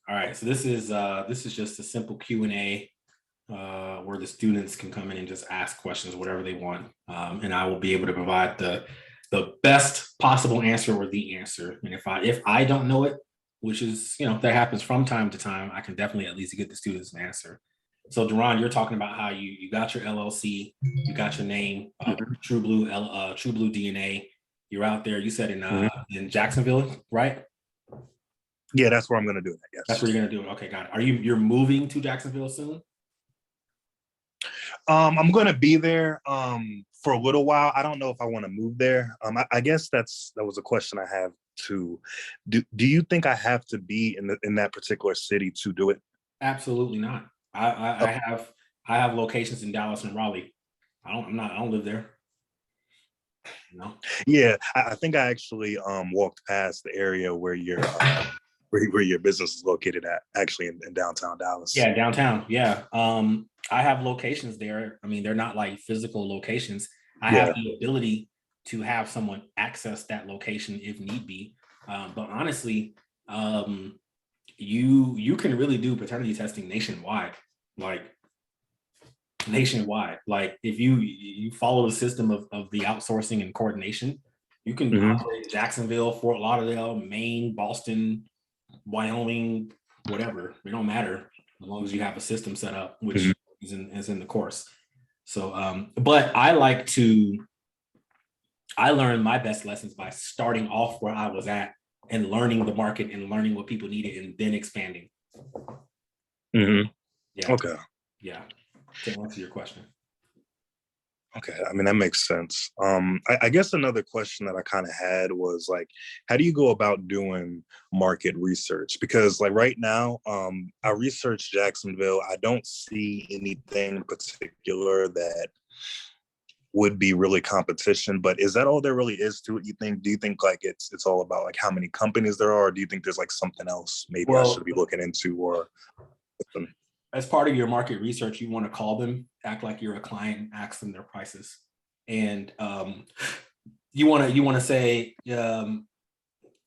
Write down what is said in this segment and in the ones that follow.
All right, so this is just a simple Q&A where the students can come in and just ask questions, whatever they want, and I will be able to provide the best possible answer or the answer. And if I don't know it, which is that happens from time to time, I can definitely at least get the students an answer. So Duran, you're talking about how you got your LLC, you got your name, True Blue DNA. You're out there. You said in Jacksonville, right? Yeah, that's where I'm going to do it. Yes. That's where you're going to do it. Okay, got it. You're moving to Jacksonville soon? I'm going to be there for a little while. I don't know if I want to move there. I guess that was a question I have too. Do you think I have to be in that particular city to do it? Absolutely not. I have locations in Dallas and Raleigh. I don't live there. No. Yeah, I think I actually walked past the area where your business is located at, actually in downtown Dallas. Yeah, downtown. Yeah. I have locations there. I mean, they're not like physical locations. I have the ability to have someone access that location if need be. But honestly, you can really do paternity testing nationwide. Like if you follow the system of the outsourcing and coordination, you can operate in Jacksonville, Fort Lauderdale, Maine, Boston, Wyoming, whatever. It don't matter as long as you have a system set up, which is in the course. So, but I learned my best lessons by starting off where I was at and learning the market and learning what people needed and then expanding. Yeah. Okay. Yeah. To answer your question. Okay, I mean, that makes sense. I guess another question that I kind of had was like, how do you go about doing market research? Because like right now, I researched Jacksonville. I don't see anything in particular that would be really competition, but is that all there really is to it, you think? Do you think like it's all about like how many companies there are? Or do you think there's like something else maybe I should be looking into or something? As part of your market research, you want to call them, act like you're a client, and ask them their prices. And you want to say,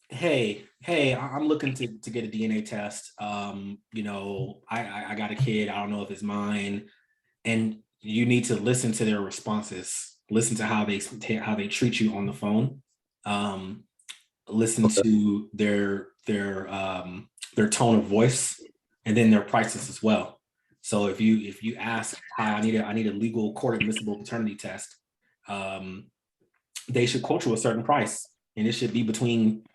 hey, I'm looking to get a DNA test. I got a kid. I don't know if it's mine. And you need to listen to their responses. Listen to how they treat you on the phone. Listen to their tone of voice, and then their prices as well. So if you ask, I need a legal court admissible paternity test, they should quote you a certain price, and it should be between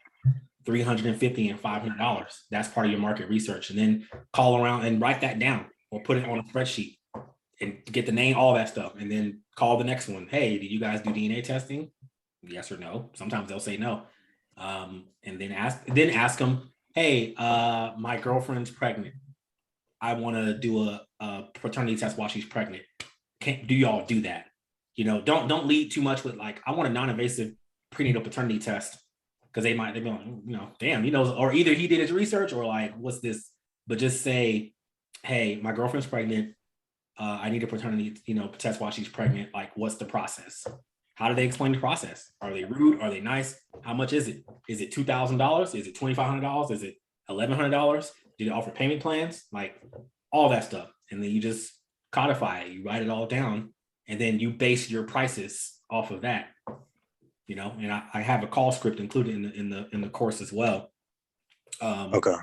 $350 and $500. That's part of your market research, and then call around and write that down or put it on a spreadsheet and get the name, all that stuff, and then call the next one. Hey, do you guys do DNA testing? Yes or no. Sometimes they'll say no, and then ask them, hey, my girlfriend's pregnant. I want to do a paternity test while she's pregnant. Do y'all do that? Don't lead too much with like, I want a non-invasive prenatal paternity test, because they be like, damn, or either he did his research or like, what's this? But just say, hey, my girlfriend's pregnant. I need a paternity, test while she's pregnant. Like, what's the process? How do they explain the process? Are they rude? Are they nice? How much is it? Is it $2,000? Is it $2,500? Is it $1,100? Do they offer payment plans? Like all that stuff. And then you just codify it. You write it all down, and then you base your prices off of that. And I have a call script included in the course as well. Okay.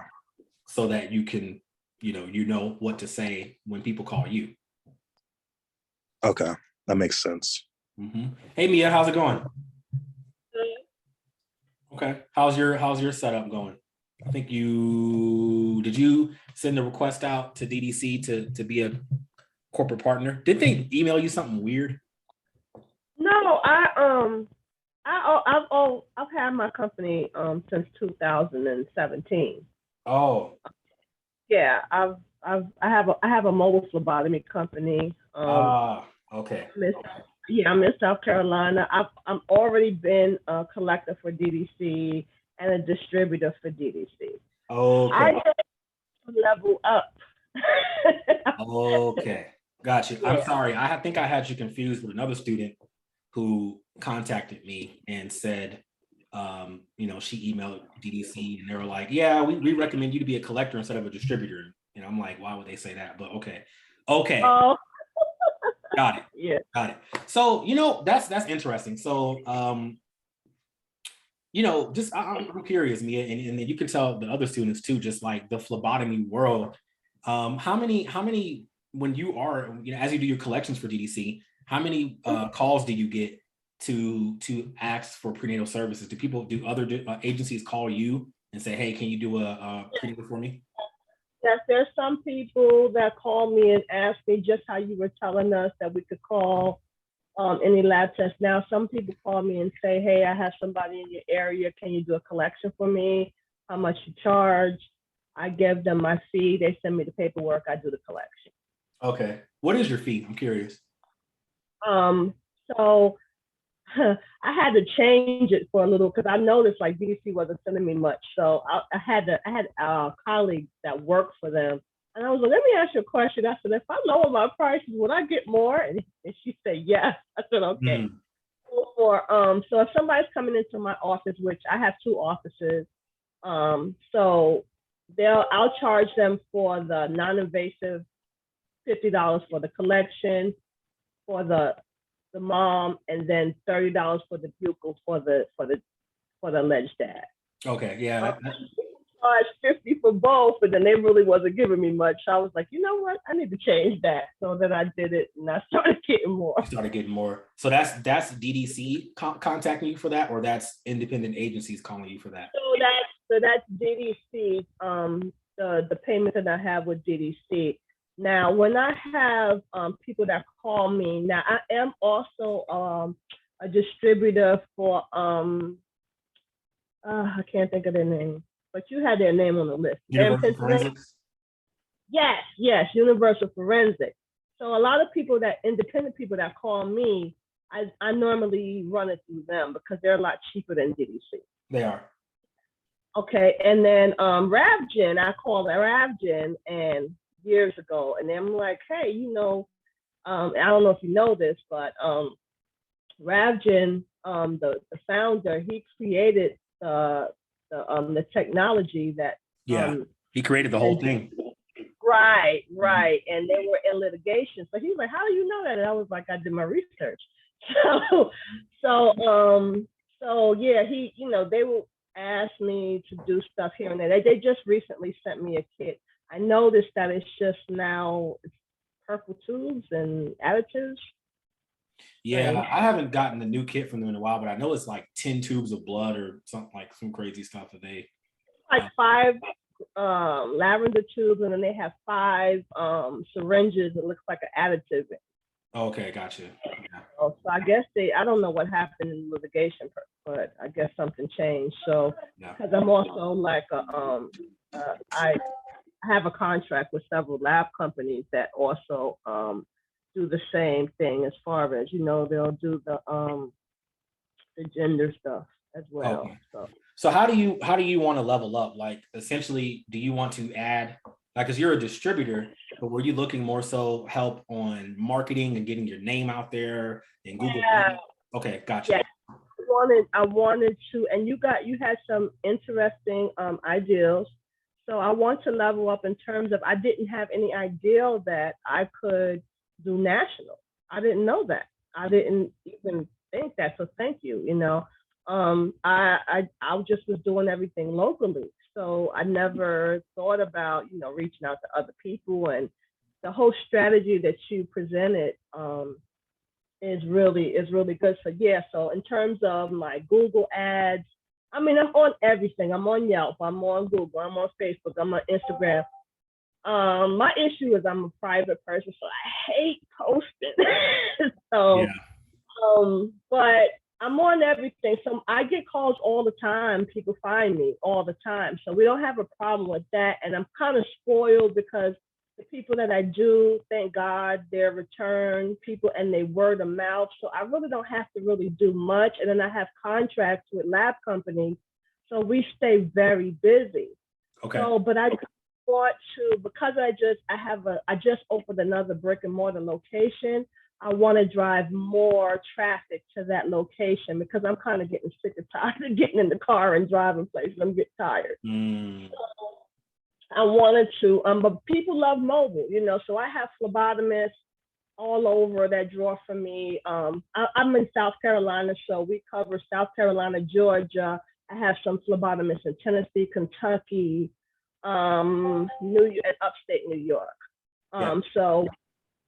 So that you can, know what to say when people call you. Okay, that makes sense. Mm-hmm. Hey Mia, how's it going? Okay, how's your setup going? I think did you send a request out to DDC to be a corporate partner? Did they email you something weird? No, I've had my company since 2017. Oh. Yeah, I have a mobile phlebotomy company. Okay. I'm in South Carolina. I'm already been a collector for DDC and a distributor for DDC. Okay. I just level up. Okay, got you. Yeah. I'm sorry. I think I had you confused with another student who contacted me and said she emailed DDC and they were like, yeah, we recommend you to be a collector instead of a distributor. And I'm like, why would they say that? But okay. Oh, Got it. yeah. Got it. So, that's interesting. So, I'm curious, Mia, and you can tell the other students too, just like the phlebotomy world. How many, when you are, as you do your collections for DDC, how many calls do you get to ask for prenatal services? Do other agencies call you and say, hey, can you do a prenatal for me? Yes, there's some people that call me and ask me just how you were telling us that we could call any lab test. Now, some people call me and say, hey, I have somebody in your area. Can you do a collection for me? How much you charge? I give them my fee. They send me the paperwork. I do the collection. Okay. What is your fee? I'm curious. So I had to change it for a little because I noticed like DDC wasn't sending me much. So I had colleagues that worked for them. And I was like, let me ask you a question. I said, if I lower my prices, would I get more? And she said, yes. I said, okay. So if somebody's coming into my office, which I have 2 offices, so I'll charge them for the non-invasive $50 for the collection, for the mom, and then $30 for the buccal for the alleged dad. Okay, yeah. Charge 50 for both, but then they really wasn't giving me much. So I was like, you know what? I need to change that. So then I did it, and I started getting more. You started getting more. So that's DDC contacting you for that, or that's independent agencies calling you for that? So that's DDC. The payment that I have with DDC. Now, when I have people that call me, now I am also a distributor for I can't think of their name, but you had their name on the list. Universal Forensics? Yes, Universal Forensics. So a lot of people independent people that call me, I normally run it through them because they're a lot cheaper than DDC. They are. Okay, and then Ravgen, I called Ravgen and years ago, and I'm like, hey, I don't know if you know this, but Ravgen, the founder, he created the technology that he created the whole thing. Right, and they were in litigation. So he was like, how do you know that? And I was like, I did my research. So yeah, they will ask me to do stuff here and there. They just recently sent me a kit. I noticed that it's just now purple tubes and additives. Yeah, right. I haven't gotten the new kit from them in a while, but I know it's like 10 tubes of blood or something, like some crazy stuff that they like 5 lavender tubes, and then they have 5 syringes. It looks like an additive. Okay, gotcha. Yeah. So I guess I don't know what happened in litigation, but I guess something changed. So because I'm also like I have a contract with several lab companies that also do the same thing as far as they'll do the gender stuff as well. Okay. So how do you want to level up? Like essentially, do you want to add, like, because you're a distributor, but were you looking more so help on marketing and getting your name out there in Google? Yeah. Okay, gotcha. Yeah. I wanted to, and you had some interesting ideas. So I want to level up in terms of, I didn't have any idea that I could do national. I didn't know that. I didn't even think that. So thank you. I just was doing everything locally. So I never thought about, reaching out to other people, and the whole strategy that you presented is really good. So yeah, so in terms of my Google ads, I mean, I'm on everything. I'm on Yelp, I'm on Google, I'm on Facebook, I'm on Instagram. My issue is I'm a private person, so I hate posting. So, yeah. But I'm on everything. So I get calls all the time. People find me all the time. So we don't have a problem with that. And I'm kind of spoiled because the people that I do, thank God, they're return people and they word of mouth. So I really don't have to really do much. And then I have contracts with lab companies. So we stay very busy. Okay. So, but I want to, because I just opened another brick and mortar location. I want to drive more traffic to that location because I'm kind of getting sick and tired of getting in the car and driving places. I'm getting tired. Mm. I wanted to, but people love mobile, so I have phlebotomists all over that draw for me. I'm in South Carolina, so we cover South Carolina, Georgia. I have some phlebotomists in Tennessee, Kentucky, New York, and upstate New York. Yeah.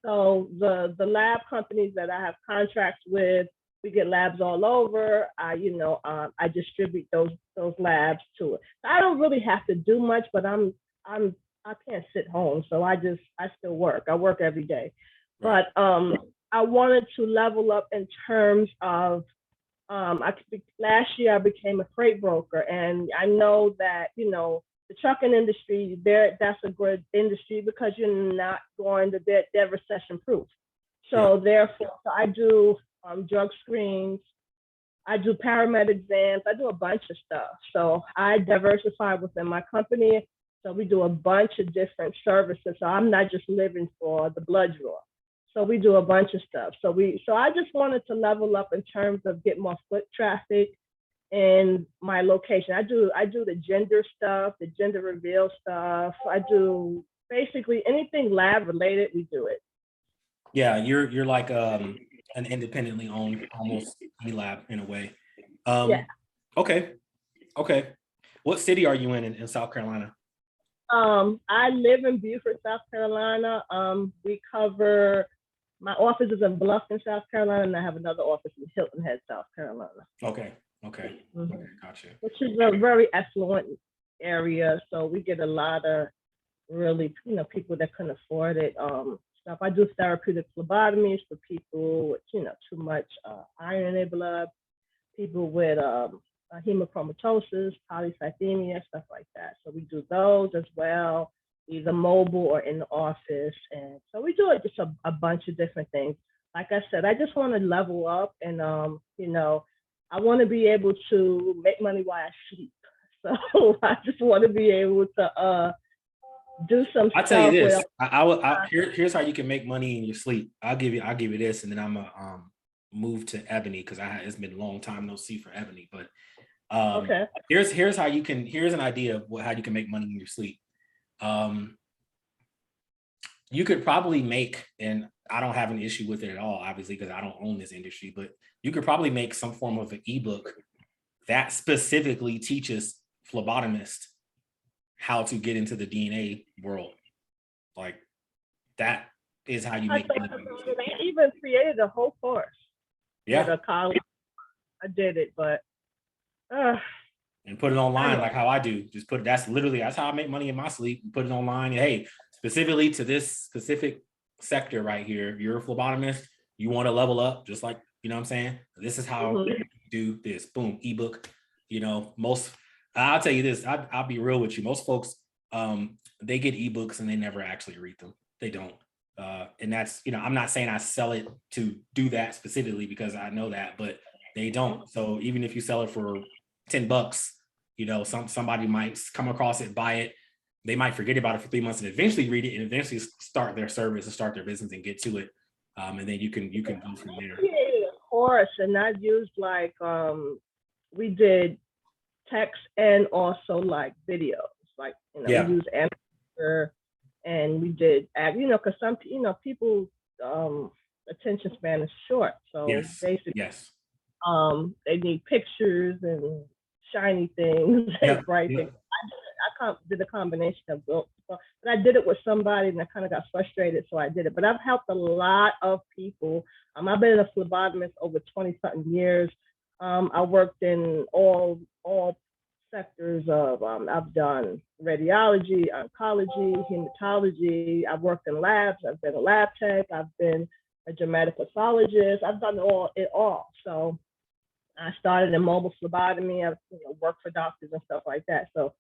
So the lab companies that I have contracts with, we get labs all over. I distribute those labs to it. I don't really have to do much, but I can't sit home, so I still work. I work every day, Right. but I wanted to level up in terms of last year I became a freight broker, and I know that the trucking industry that's a good industry because you're not going to they're recession proof. So therefore, I do drug screens, I do paramed exams, I do a bunch of stuff. So I diversify within my company. So we do a bunch of different services. So I'm not just living for the blood draw. So we do a bunch of stuff. So I just wanted to level up in terms of get more foot traffic in my location. I do the gender stuff, the gender reveal stuff. I do basically anything lab related, we do it. Yeah, you're like an independently owned almost lab in a way. Yeah. Okay. What city are you in South Carolina? I live in Beaufort, South Carolina. We cover, my office is in Bluffton, South Carolina, and I have another office in Hilton Head, South Carolina. Okay. Mm-hmm. Okay, gotcha. Which is a very affluent area, so we get a lot of really, people that couldn't afford it. Stuff. I do therapeutic phlebotomies for people with, too much iron in their blood, people with hemochromatosis, polycythemia, stuff like that. So we do those as well, either mobile or in the office. And so we do just a bunch of different things. Like I said, I just want to level up and, I want to be able to make money while I sleep. So I just want to be able to do some stuff. I'll tell you this. Here's how you can make money in your sleep. I'll give you this, and then I'm gonna move to Ebony because it's been a long time no see for Ebony. But okay. Here's how you can. Here's an idea of how you can make money in your sleep. You could probably make, and I don't have an issue with it at all, obviously, because I don't own this industry, but you could probably make some form of an ebook that specifically teaches phlebotomists how to get into the DNA world. Like that is how you make money. They even created a whole course. Yeah. At a college. I did it, but and put it online like how I do. Just that's how I make money in my sleep. Put it online. Hey, specifically to this specific sector right here. You're a phlebotomist. You want to level up, just like, you know what I'm saying? This is how you do this. Boom, ebook. I'll tell you this. I'll be real with you. Most folks, they get ebooks and they never actually read them. They don't. And that's, I'm not saying I sell it to do that specifically because I know that, but they don't. So even if you sell it for $10, somebody might come across it, buy it. They might forget about it for 3 months and eventually read it and eventually start their service and start their business and get to it. And then you can go from there. Yeah, of course. And I used we did text and also like videos, like, we used Answer and we did, because some, people attention span is short. So basically, they need pictures and shiny things and bright things. I did a combination of both, but I did it with somebody and I kind of got frustrated, so I did it. But I've helped a lot of people. I've been a phlebotomist over 20-something years. I worked in all sectors of, I've done radiology, oncology, hematology. I've worked in labs. I've been a lab tech. I've been a dramatic pathologist. I've done it all. So I started in mobile phlebotomy. I've worked for doctors and stuff like that. So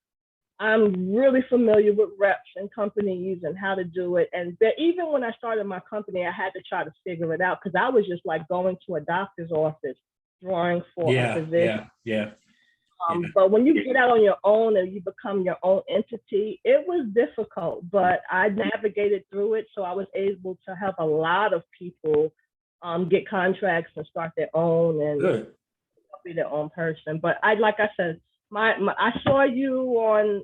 I'm really familiar with reps and companies and how to do it. And even when I started my company, I had to try to figure it out because I was just like going to a doctor's office, drawing for a physician. But when you get out on your own and you become your own entity, it was difficult, but I navigated through it. So I was able to help a lot of people get contracts and start their own and Good. be their own person. But like I said, I saw you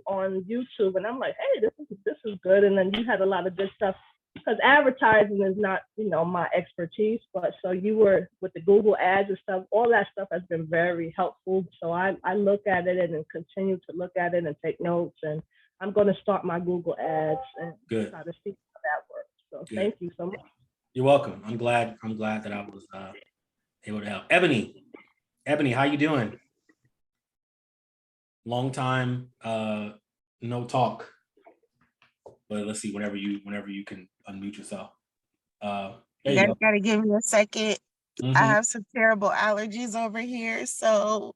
on YouTube, and I'm like, hey, this is good. And then you had a lot of good stuff because advertising is not my expertise, but so you were with the Google ads and stuff. All that stuff has been very helpful. So I look at it and continue to look at it and take notes. And I'm going to start my Google ads and Good. try to see how that works. So Good. Thank you so much. You're welcome. I'm glad that I was able to help. Ebony, how you doing? Long time no talk. But let's see, whenever you can unmute yourself. You gotta give me a second. Mm-hmm. I have some terrible allergies over here, so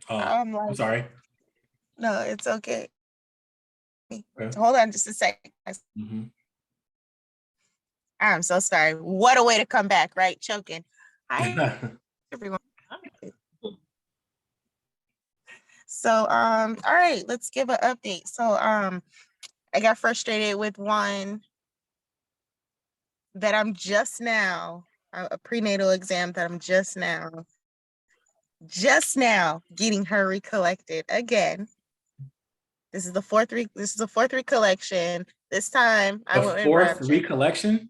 I'm sorry. No, it's okay. Hold on just a second. Mm-hmm. I'm so sorry. What a way to come back, right? Choking. Hi, everyone. So, all right, let's give an update. So, I got frustrated with one that I'm just now, a prenatal exam that I'm just now getting her recollected again. This is the fourth recollection. This time I went with fourth Rapture. recollection?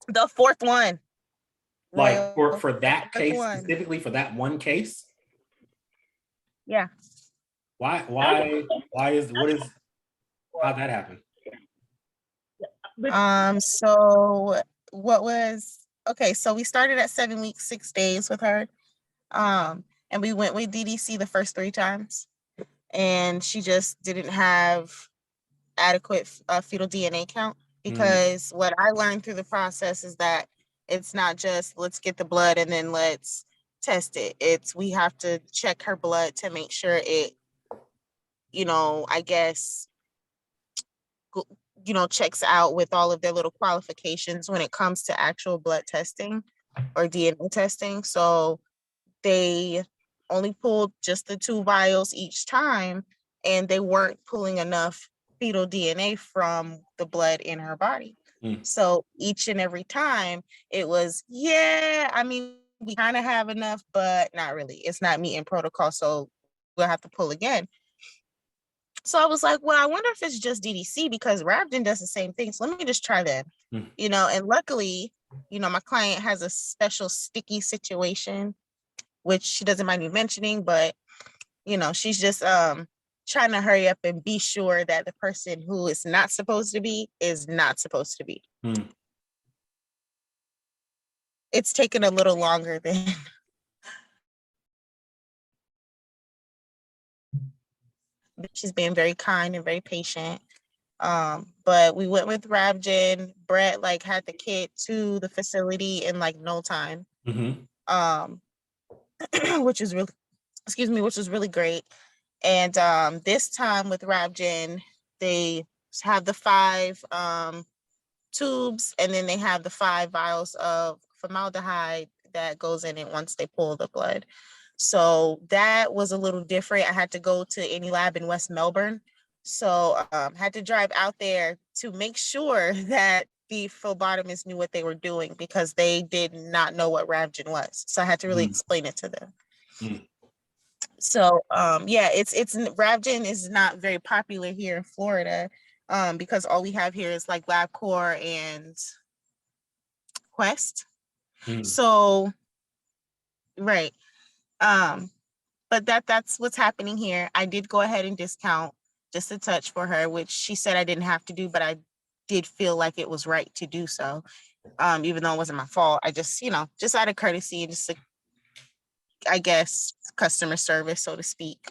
The fourth one. Like for that case, one. specifically for that one case? Yeah. How'd that happen? So what was okay, so we started at 7 weeks, 6 days with her. And we went with DDC the first 3 times. And she just didn't have adequate fetal DNA count, because what I learned through the process is that it's not just let's get the blood and then let's test it. We have to check her blood to make sure it, I guess, checks out with all of their little qualifications when it comes to actual blood testing or DNA testing. So they only pulled just the 2 vials each time, and they weren't pulling enough fetal DNA from the blood in her body. So each and every time it was, we kind of have enough, but not really. It's not meeting protocol, so we'll have to pull again. So I was like, well, I wonder if it's just DDC, because Ravgen does the same thing. So let me just try that. And luckily, my client has a special sticky situation, which she doesn't mind me mentioning, but she's just trying to hurry up and be sure that the person who is not supposed to be is not supposed to be. It's taken a little longer than she's being very kind and very patient. But we went with Ravgen. Brett had the kid to the facility in no time. Which was really great. And this time with Ravgen, they have the 5 tubes, and then they have the 5 vials of formaldehyde that goes in it once they pull the blood. So that was a little different. I had to go to any lab in West Melbourne. So had to drive out there to make sure that the phlebotomists knew what they were doing, because they did not know what Ravgen was. So I had to really explain it to them. So it's Ravgen is not very popular here in Florida, because all we have here is LabCorp and Quest. So right. But that's what's happening here. I did go ahead and discount just a touch for her, which she said I didn't have to do, but I did feel like it was right to do so. Even though it wasn't my fault. I just, just out of courtesy and just I guess customer service, so to speak.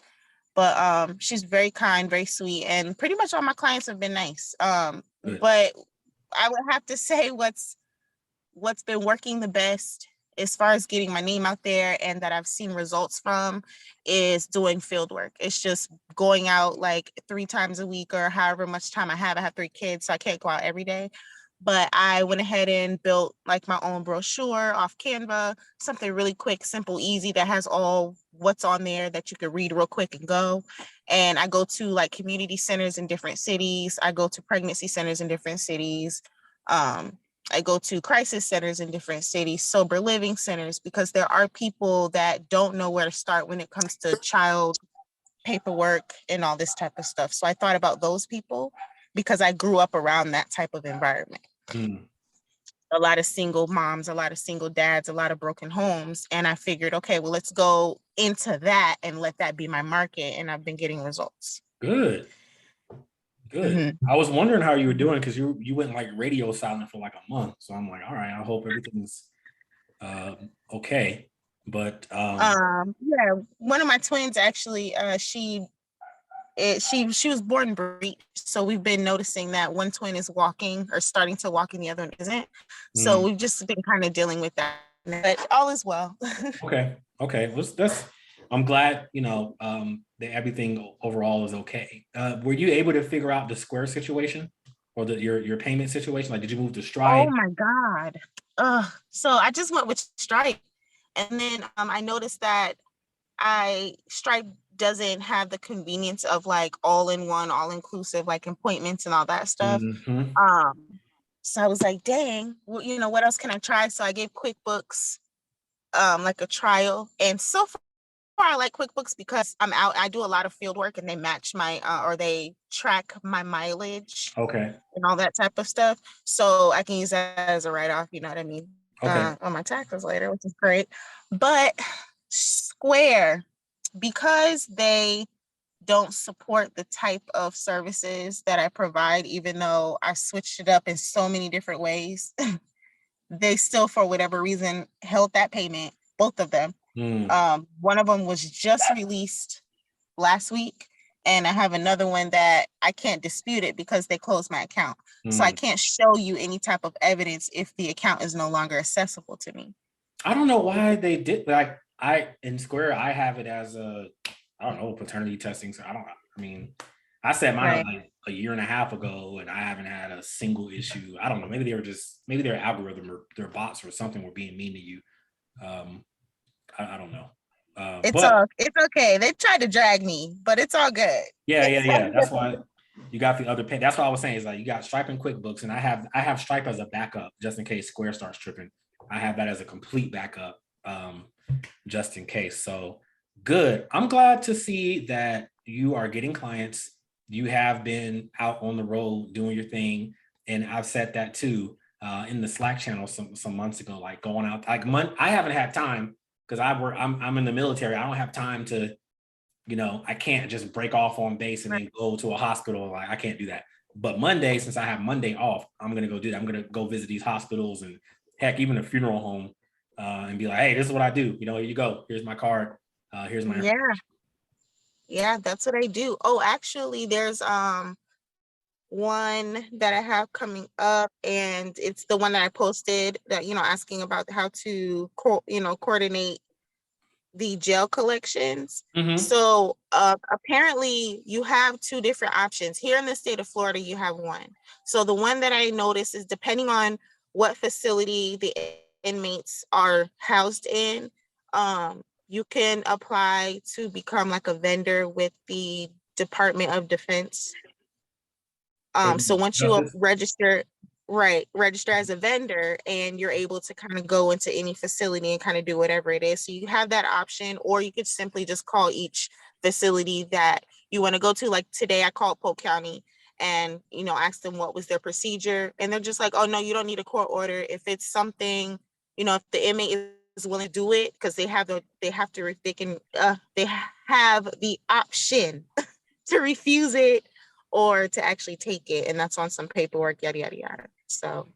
But she's very kind, very sweet, and pretty much all my clients have been nice. But I would have to say what's been working the best as far as getting my name out there and that I've seen results from is doing field work. It's just going out 3 times a week or however much time I have. I have 3 kids, so I can't go out every day. But I went ahead and built my own brochure off Canva, something really quick, simple, easy, that has all what's on there that you could read real quick and go. And I go to community centers in different cities. I go to pregnancy centers in different cities. I go to crisis centers in different cities, sober living centers, because there are people that don't know where to start when it comes to child paperwork and all this type of stuff. So I thought about those people because I grew up around that type of environment. Mm. A lot of single moms, a lot of single dads, a lot of broken homes. And I figured, okay, well, let's go into that and let that be my market. And I've been getting results. Good. Good. Mm-hmm. I was wondering how you were doing because you went like radio silent for like a month. So I'm like, all right, I hope everything's okay. But Yeah, one of my twins actually, she was born breech, so we've been noticing that one twin is walking or starting to walk and the other one isn't. So we've just been kind of dealing with that, but all is well. Okay. Well, that's I'm glad, that everything overall is okay. Were you able to figure out the Square situation or your payment situation? Like, did you move to Stride? Oh my God. So I just went with Stripe, and then I noticed that Stripe doesn't have the convenience of like all-in-one, all-inclusive, like appointments and all that stuff. Mhm. So I was like, dang, well, what else can I try? So I gave QuickBooks like a trial, and so far I like QuickBooks because I'm out. I do a lot of field work, and they match my or they track my mileage Okay. and all that type of stuff. So I can use that as a write-off, you know what I mean? Okay. On my taxes later, which is great. But Square, because they don't support the type of services that I provide, even though I switched it up in so many different ways, they still, for whatever reason, held that payment, both of them. One of them was just released last week, and I have another one that I can't dispute it because they closed my account. So I can't show you any type of evidence if the account is no longer accessible to me. I don't know why they did, like, in Square, I have it as paternity testing. So I set mine up like a year and a half ago, and I haven't had a single issue. I don't know. Maybe their algorithm or their bots or something were being mean to you. I don't know. It's okay. They tried to drag me, but it's all good. Yeah. That's why you got the other pay. That's what I was saying, is like you got Stripe and QuickBooks, and I have Stripe as a backup just in case Square starts tripping. I have that as a complete backup, just in case. So good. I'm glad to see that you are getting clients. You have been out on the road doing your thing, and I've said that too in the Slack channel some months ago. Like going out, I haven't had time because I'm in the military. I don't have time to, I can't just break off on base and then go to a hospital. Like I can't do that. But Monday, since I have Monday off, I'm gonna go do that. I'm gonna go visit these hospitals and heck, even a funeral home, and be like, hey, this is what I do. Here you go. Here's my card. Here's my Yeah, that's what I do. Oh, actually, there's one that I have coming up, and it's the one that I posted that, asking about how to coordinate the jail collections. So apparently you have two different options. Here in the state of Florida, you have one. So the one that I noticed is depending on what facility the inmates are housed in, you can apply to become like a vendor with the Department of Defense. So once you register as a vendor, and you're able to kind of go into any facility and kind of do whatever it is. So you have that option, or you could simply just call each facility that you want to go to. Like today I called Polk County and, asked them what was their procedure. And they're just like, oh no, you don't need a court order. If it's something, if the inmate is willing to do it, because they have the option to refuse it or to actually take it, and that's on some paperwork, yada yada yada. So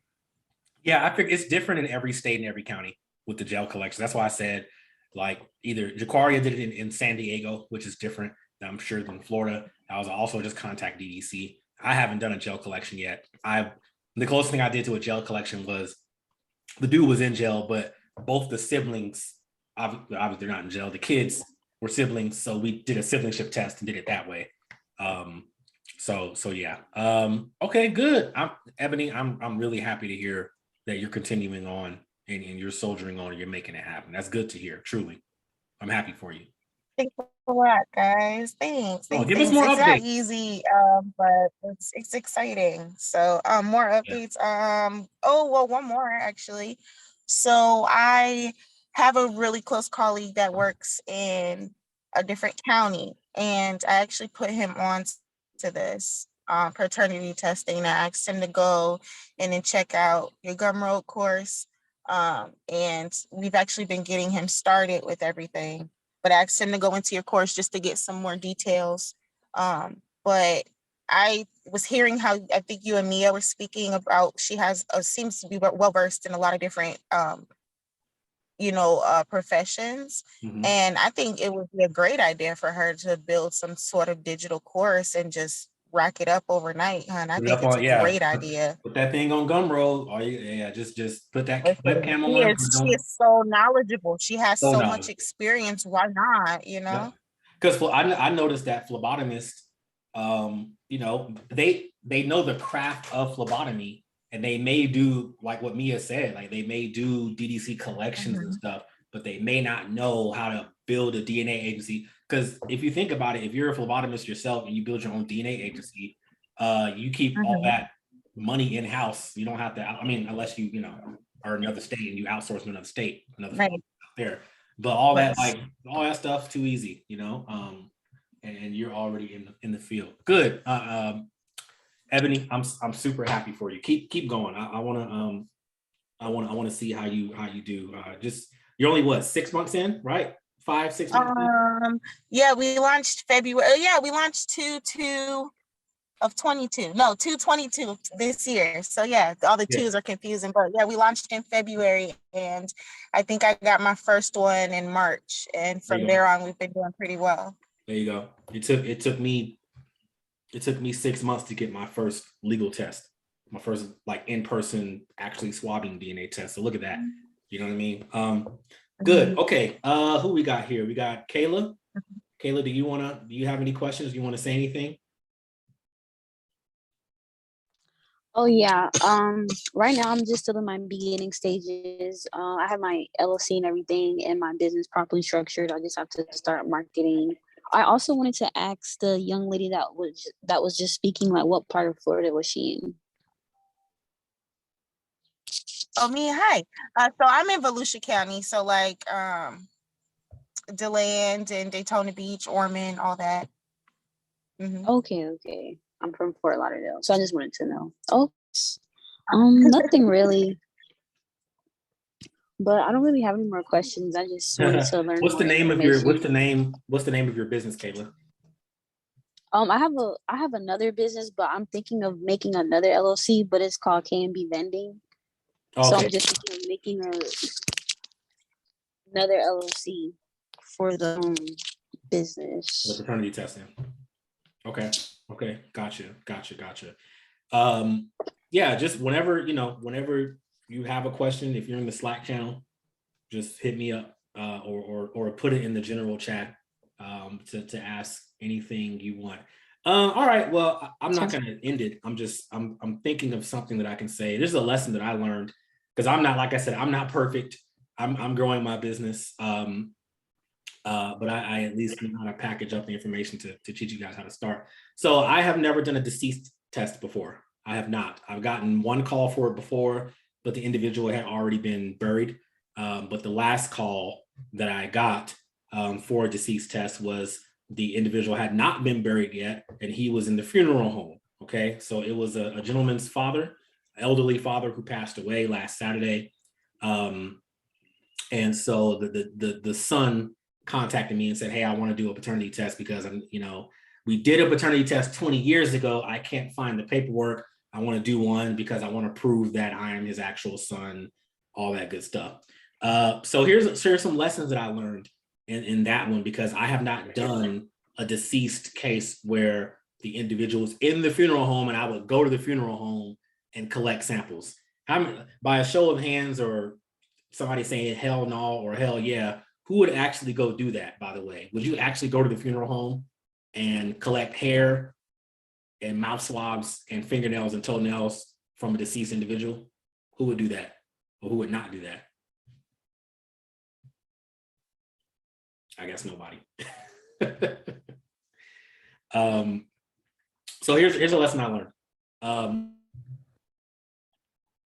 yeah, I think it's different in every state and every county with the jail collection. That's why I said, like, either Jacaria did it in San Diego, which is different, I'm sure, than Florida. I was also just contact DDC. I haven't done a jail collection yet. The closest thing I did to a jail collection was the dude was in jail, but both the siblings, obviously they're not in jail. The kids were siblings, so we did a siblingship test and did it that way. So yeah. Okay, good. Ebony, I'm really happy to hear that you're continuing on and you're soldiering on and you're making it happen. That's good to hear. Truly, I'm happy for you. a lot, guys. Thanks, Oh, thanks, give us thanks. more It's not updates. easy, but it's exciting. So, more updates. Oh well, one more actually. So I have a really close colleague that works in a different county, and I actually put him on to this paternity testing. I asked him to go and then check out your Gumroad course. And we've actually been getting him started with everything, but I asked him to go into your course just to get some more details. But I was hearing how I think you and Mia were speaking about she has seems to be well versed in a lot of different professions. Mhm. And I think it would be a great idea for her to build some sort of digital course and just rack it up overnight. And I Put it think up it's on, a yeah. great idea. Put that thing on Gumroad. Or yeah, just put that Listen, webcam on. she is so knowledgeable. She has So so much knowledgeable. experience. Why not? Because I noticed that phlebotomists, they know the craft of phlebotomy, and they may do like what Mia said, like they may do DDC collections and stuff, but they may not know how to build a DNA agency. Because if you think about it, if you're a phlebotomist yourself and you build your own DNA agency, you keep all that money in house. You don't have to. I mean, unless you are another state and you outsource to another state, another Right. out there. But all that stuff's too easy, and you're already in the field. Good, Ebony. I'm super happy for you. Keep going. I want to see how you do. Just you're only what 6 months in, right? 5, 6 months in? Yeah, we launched February. Yeah, we launched 2/2 of 22. No, 2/22 this year. So yeah, all the twos are confusing, but yeah, we launched in February, and I think I got my first one in March, and from there on, we've been doing pretty well. There you go. It took me 6 months to get my first legal test, my first like in-person actually swabbing DNA test. So look at that. You know what I mean? Good. Okay. Who we got here? We got Kayla. Kayla, do you have any questions? Do you want to say anything? Oh yeah. Right now I'm just still in my beginning stages. I have my LLC and everything and my business properly structured. I just have to start marketing. I also wanted to ask the young lady that was just speaking, like what part of Florida was she in? Oh, me, hi. So I'm in Volusia County, so like DeLand and Daytona Beach, Ormond, all that. Okay. I'm from Fort Lauderdale, so I just wanted to know. Oh, nothing really. But I don't really have any more questions. I just wanted to learn. What's the name of your business, Kayla? I have another business, but I'm thinking of making another LLC, but it's called K&B Vending. Okay. So I'm just thinking of making another LLC for the business. The paternity testing. Okay. Gotcha. Yeah, just whenever you have a question, if you're in the Slack channel, just hit me up or put it in the general chat to ask anything you want. All right. Well, I'm not going to end it. I'm thinking of something that I can say. This is a lesson that I learned because I'm not, like I said, I'm not perfect. I'm growing my business. But I at least know how to package up the information to teach you guys how to start. So I have never done a deceased test before. I have not. I've gotten one call for it before, but the individual had already been buried. But the last call that I got for a deceased test was the individual had not been buried yet, and he was in the funeral home. Okay, so it was a gentleman's father, elderly father who passed away last Saturday. And so the son contacted me and said, hey, I want to do a paternity test because we did a paternity test 20 years ago. I can't find the paperwork. I want to do one because I want to prove that I am his actual son, all that good stuff. So here's some lessons that I learned in that one, because I have not done a deceased case where the individual was in the funeral home and I would go to the funeral home and collect samples. By a show of hands or somebody saying hell no or hell yeah, who would actually go do that, by the way? Would you actually go to the funeral home and collect hair and mouth swabs and fingernails and toenails from a deceased individual? Who would do that? Or who would not do that? I guess nobody. So here's a lesson I learned.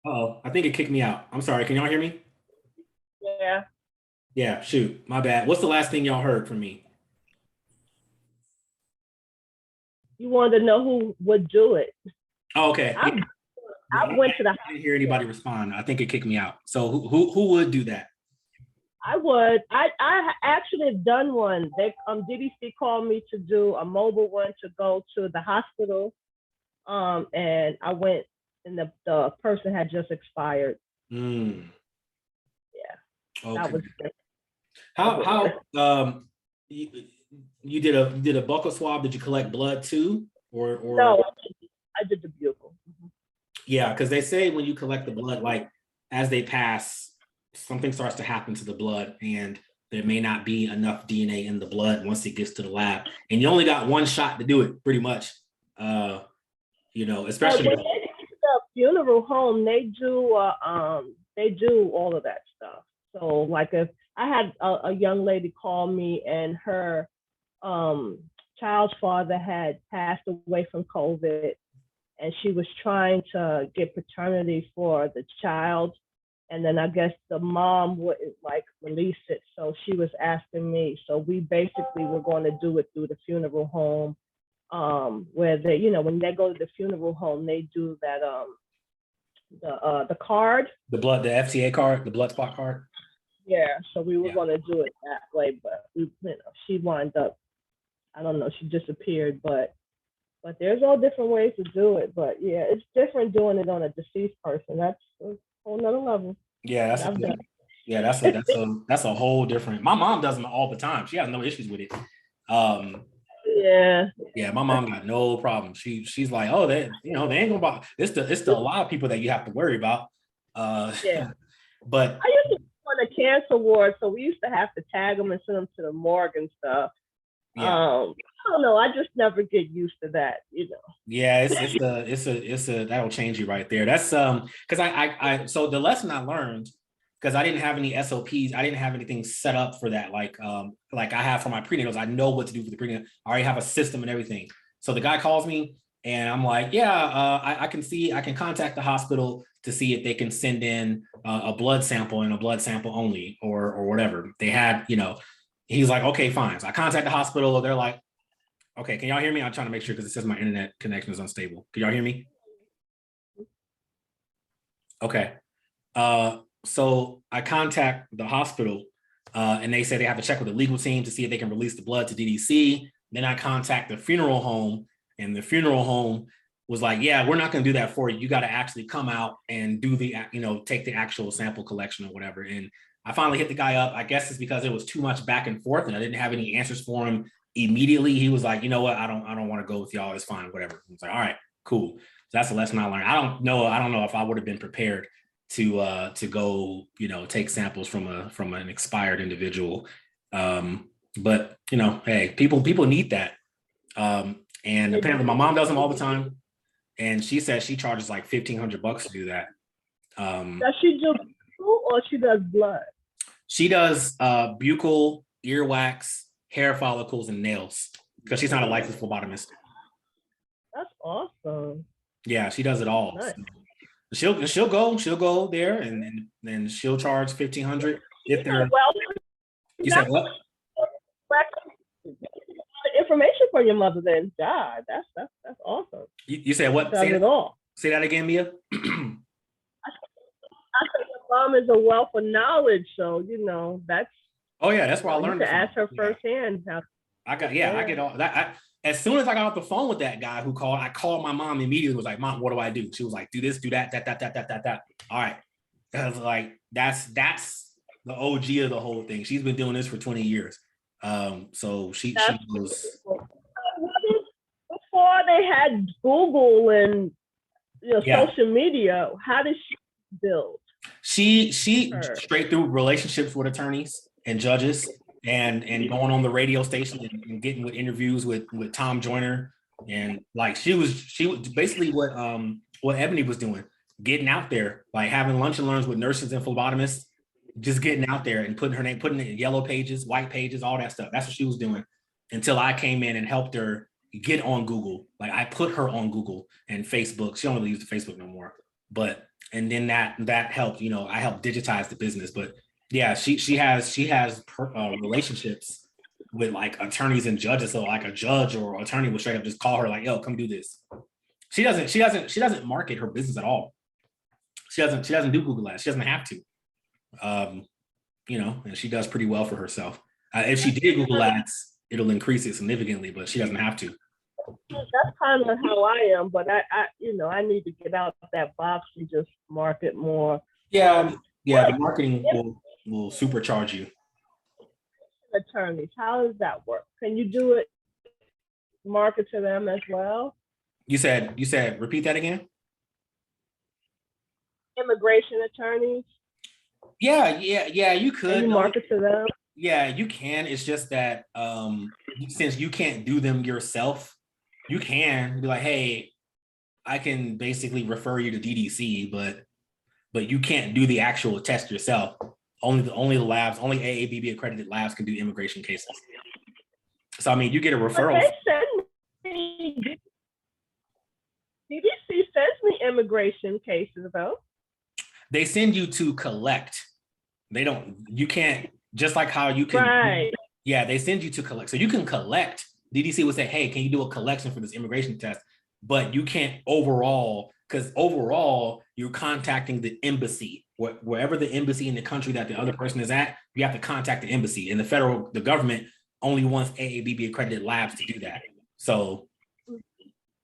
Oh, I think it kicked me out. I'm sorry. Can y'all hear me? Yeah. Yeah, shoot, my bad. What's the last thing y'all heard from me? You wanted to know who would do it. Oh, okay. I went to the. I didn't hear anybody respond. I think it kicked me out. So who would do that? I would. I actually have done one. They DDC called me to do a mobile one to go to the hospital. And I went, and the person had just expired. Yeah. Okay. That was how you did a buccal swab? Did you collect blood too, or no? I did the buccal. Yeah, because they say when you collect the blood, like as they pass, something starts to happen to the blood, and there may not be enough DNA in the blood once it gets to the lab, and you only got one shot to do it, pretty much. Especially when they get to the funeral home, they do all of that stuff. So like if I had a young lady call me and her child's father had passed away from COVID, and she was trying to get paternity for the child, and then I guess the mom wouldn't like release it, so she was asking me. So we basically were going to do it through the funeral home, where they, when they go to the funeral home, they do that the card, the FTA card, the blood spot card. Yeah, so we were going to do it that way, but she wound up, I don't know, she disappeared, but there's all different ways to do it. But yeah, it's different doing it on a deceased person. That's a whole nother level. Yeah, that's a whole different. My mom does them all the time. She has no issues with it. Yeah, my mom got no problem. She's like, oh, they ain't gonna bother. It's the a lot of people that you have to worry about. Yeah, but I used to on the cancer ward, so we used to have to tag them and send them to the morgue and stuff. Yeah. I don't know. I just never get used to that, Yeah, it's a that'll change you right there. That's because I so the lesson I learned, because I didn't have any SOPs, I didn't have anything set up for that. Like I have for my prenatals, I know what to do for the prenatal. I already have a system and everything. So the guy calls me and I'm like, yeah, I can contact the hospital to see if they can send in a blood sample and a blood sample only or whatever. They had, he's like, okay, fine. So I contact the hospital. They're like, okay, can y'all hear me? I'm trying to make sure because it says my internet connection is unstable. Can y'all hear me? Okay. So I contact the hospital and they say they have to check with the legal team to see if they can release the blood to DDC. Then I contact the funeral home, and the funeral home was like, yeah, we're not going to do that for you. You got to actually come out and do the, take the actual sample collection or whatever. And I finally hit the guy up. I guess it's because it was too much back and forth and I didn't have any answers for him immediately. He was like, you know what? I don't want to go with y'all. It's fine, whatever. I was like, all right, cool. So that's the lesson I learned. I don't know if I would have been prepared to go, take samples from an expired individual. But hey, people need that. And apparently my mom does them all the time. And she says she charges like $1,500 to do that. Does she do buccal or she does blood? She does buccal, earwax, hair follicles, and nails because she's not a licensed phlebotomist. That's awesome. Yeah, she does it all. Nice. So she'll go there and then she'll charge $1,500 if they're. Well, you said what? Information for your mother then. God, that's awesome. You said what? Does it all. Say that again, Mia. I think your mom is a wealth of knowledge, so that's. Oh yeah, that's where I learned. To ask her firsthand. I get all that. As soon as I got off the phone with that guy who called, I called my mom immediately. Was like, Mom, what do I do? She was like, do this, do that. All right. I was like, that's the OG of the whole thing. She's been doing this for 20 years. So she was. Before they had Google and social media, how did she build? She straight through relationships with attorneys and judges and going on the radio station and getting with interviews with Tom Joyner, and like she was basically what Ebony was doing, getting out there, like having lunch and learns with nurses and phlebotomists, just getting out there and putting it in yellow pages, white pages, all that stuff. That's what she was doing. until I came in and helped her get on Google. Like I put her on Google and Facebook. She don't really use the Facebook no more, but and then that helped. You know, I helped digitize the business. But yeah, she has relationships with like attorneys and judges. So like a judge or attorney will straight up just call her like, "Yo, come do this." She doesn't market her business at all. She doesn't do Google Ads. She doesn't have to. You know, and she does pretty well for herself. If she did Google Ads, it'll increase it significantly, but she doesn't have to. That's kind of how I am, but I I need to get out of that box and just market more. Yeah, the marketing will supercharge you. Attorneys, how does that work? Can you do it, market to them as well? You said repeat that again. Immigration attorneys. Yeah, you could. Can you market to them? Yeah, you can. It's just that since you can't do them yourself, you can be like, hey, I can basically refer you to DDC, but you can't do the actual test yourself. Only the labs, only AABB accredited labs can do immigration cases. So I mean, you get a referral. DDC sends me immigration cases though. They send you to collect. They don't. You can't. Just like how you can. Right. Yeah, they send you to collect. So you can collect. DDC would say, hey, can you do a collection for this immigration test? But you can't overall, because overall, you're contacting the embassy. Wherever the embassy in the country that the other person is at, you have to contact the embassy. And the government only wants AABB accredited labs to do that. So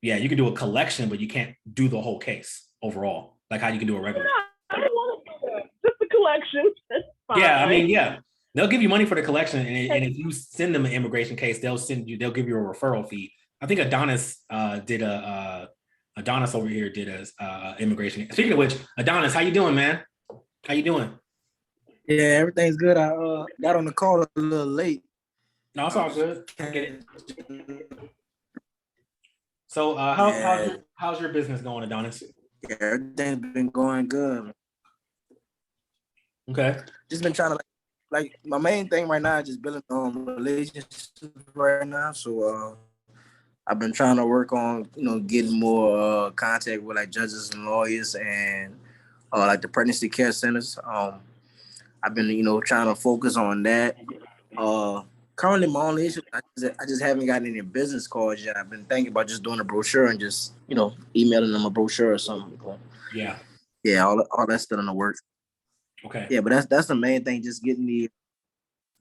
yeah, you can do a collection, but you can't do the whole case overall, like how you can do a regular. I don't want to do that. Just a collection. That's fine. Yeah, I mean, yeah. They'll give you money for the collection, and if you send them an immigration case, they'll give you a referral fee. I think Adonis Adonis over here did a immigration. Speaking of which, Adonis, how you doing, man? How you doing? Yeah, everything's good. I got on the call a little late. No, it's all good. I get it. So how's your business going, Adonis? Yeah, everything's been going good. Okay. Just been trying to like my main thing right now is just building relationships right now. So I've been trying to work on getting more contact with like judges and lawyers and like the pregnancy care centers. I've been trying to focus on that. Currently, my only issue, I just haven't gotten any business cards yet. I've been thinking about just doing a brochure and just emailing them a brochure or something. Yeah, all that's still in the works. Okay. Yeah, but that's the main thing. Just getting the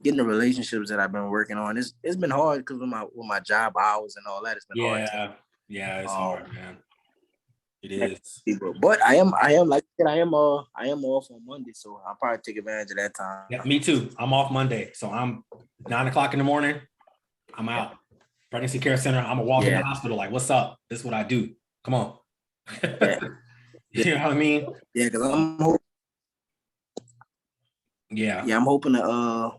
relationships that I've been working on. It's been hard because with my job hours and all that, it's been hard. Yeah, it's hard, man. It is. But I am like I am off on Monday, so I'll probably take advantage of that time. Yeah, me too. I'm off Monday, so I'm 9 o'clock in the morning. I'm out. Pregnancy care center. I'm gonna walk in the hospital like, what's up? This is what I do. Come on. You know what I mean? Yeah, because I'm hoping. Yeah, I'm hoping to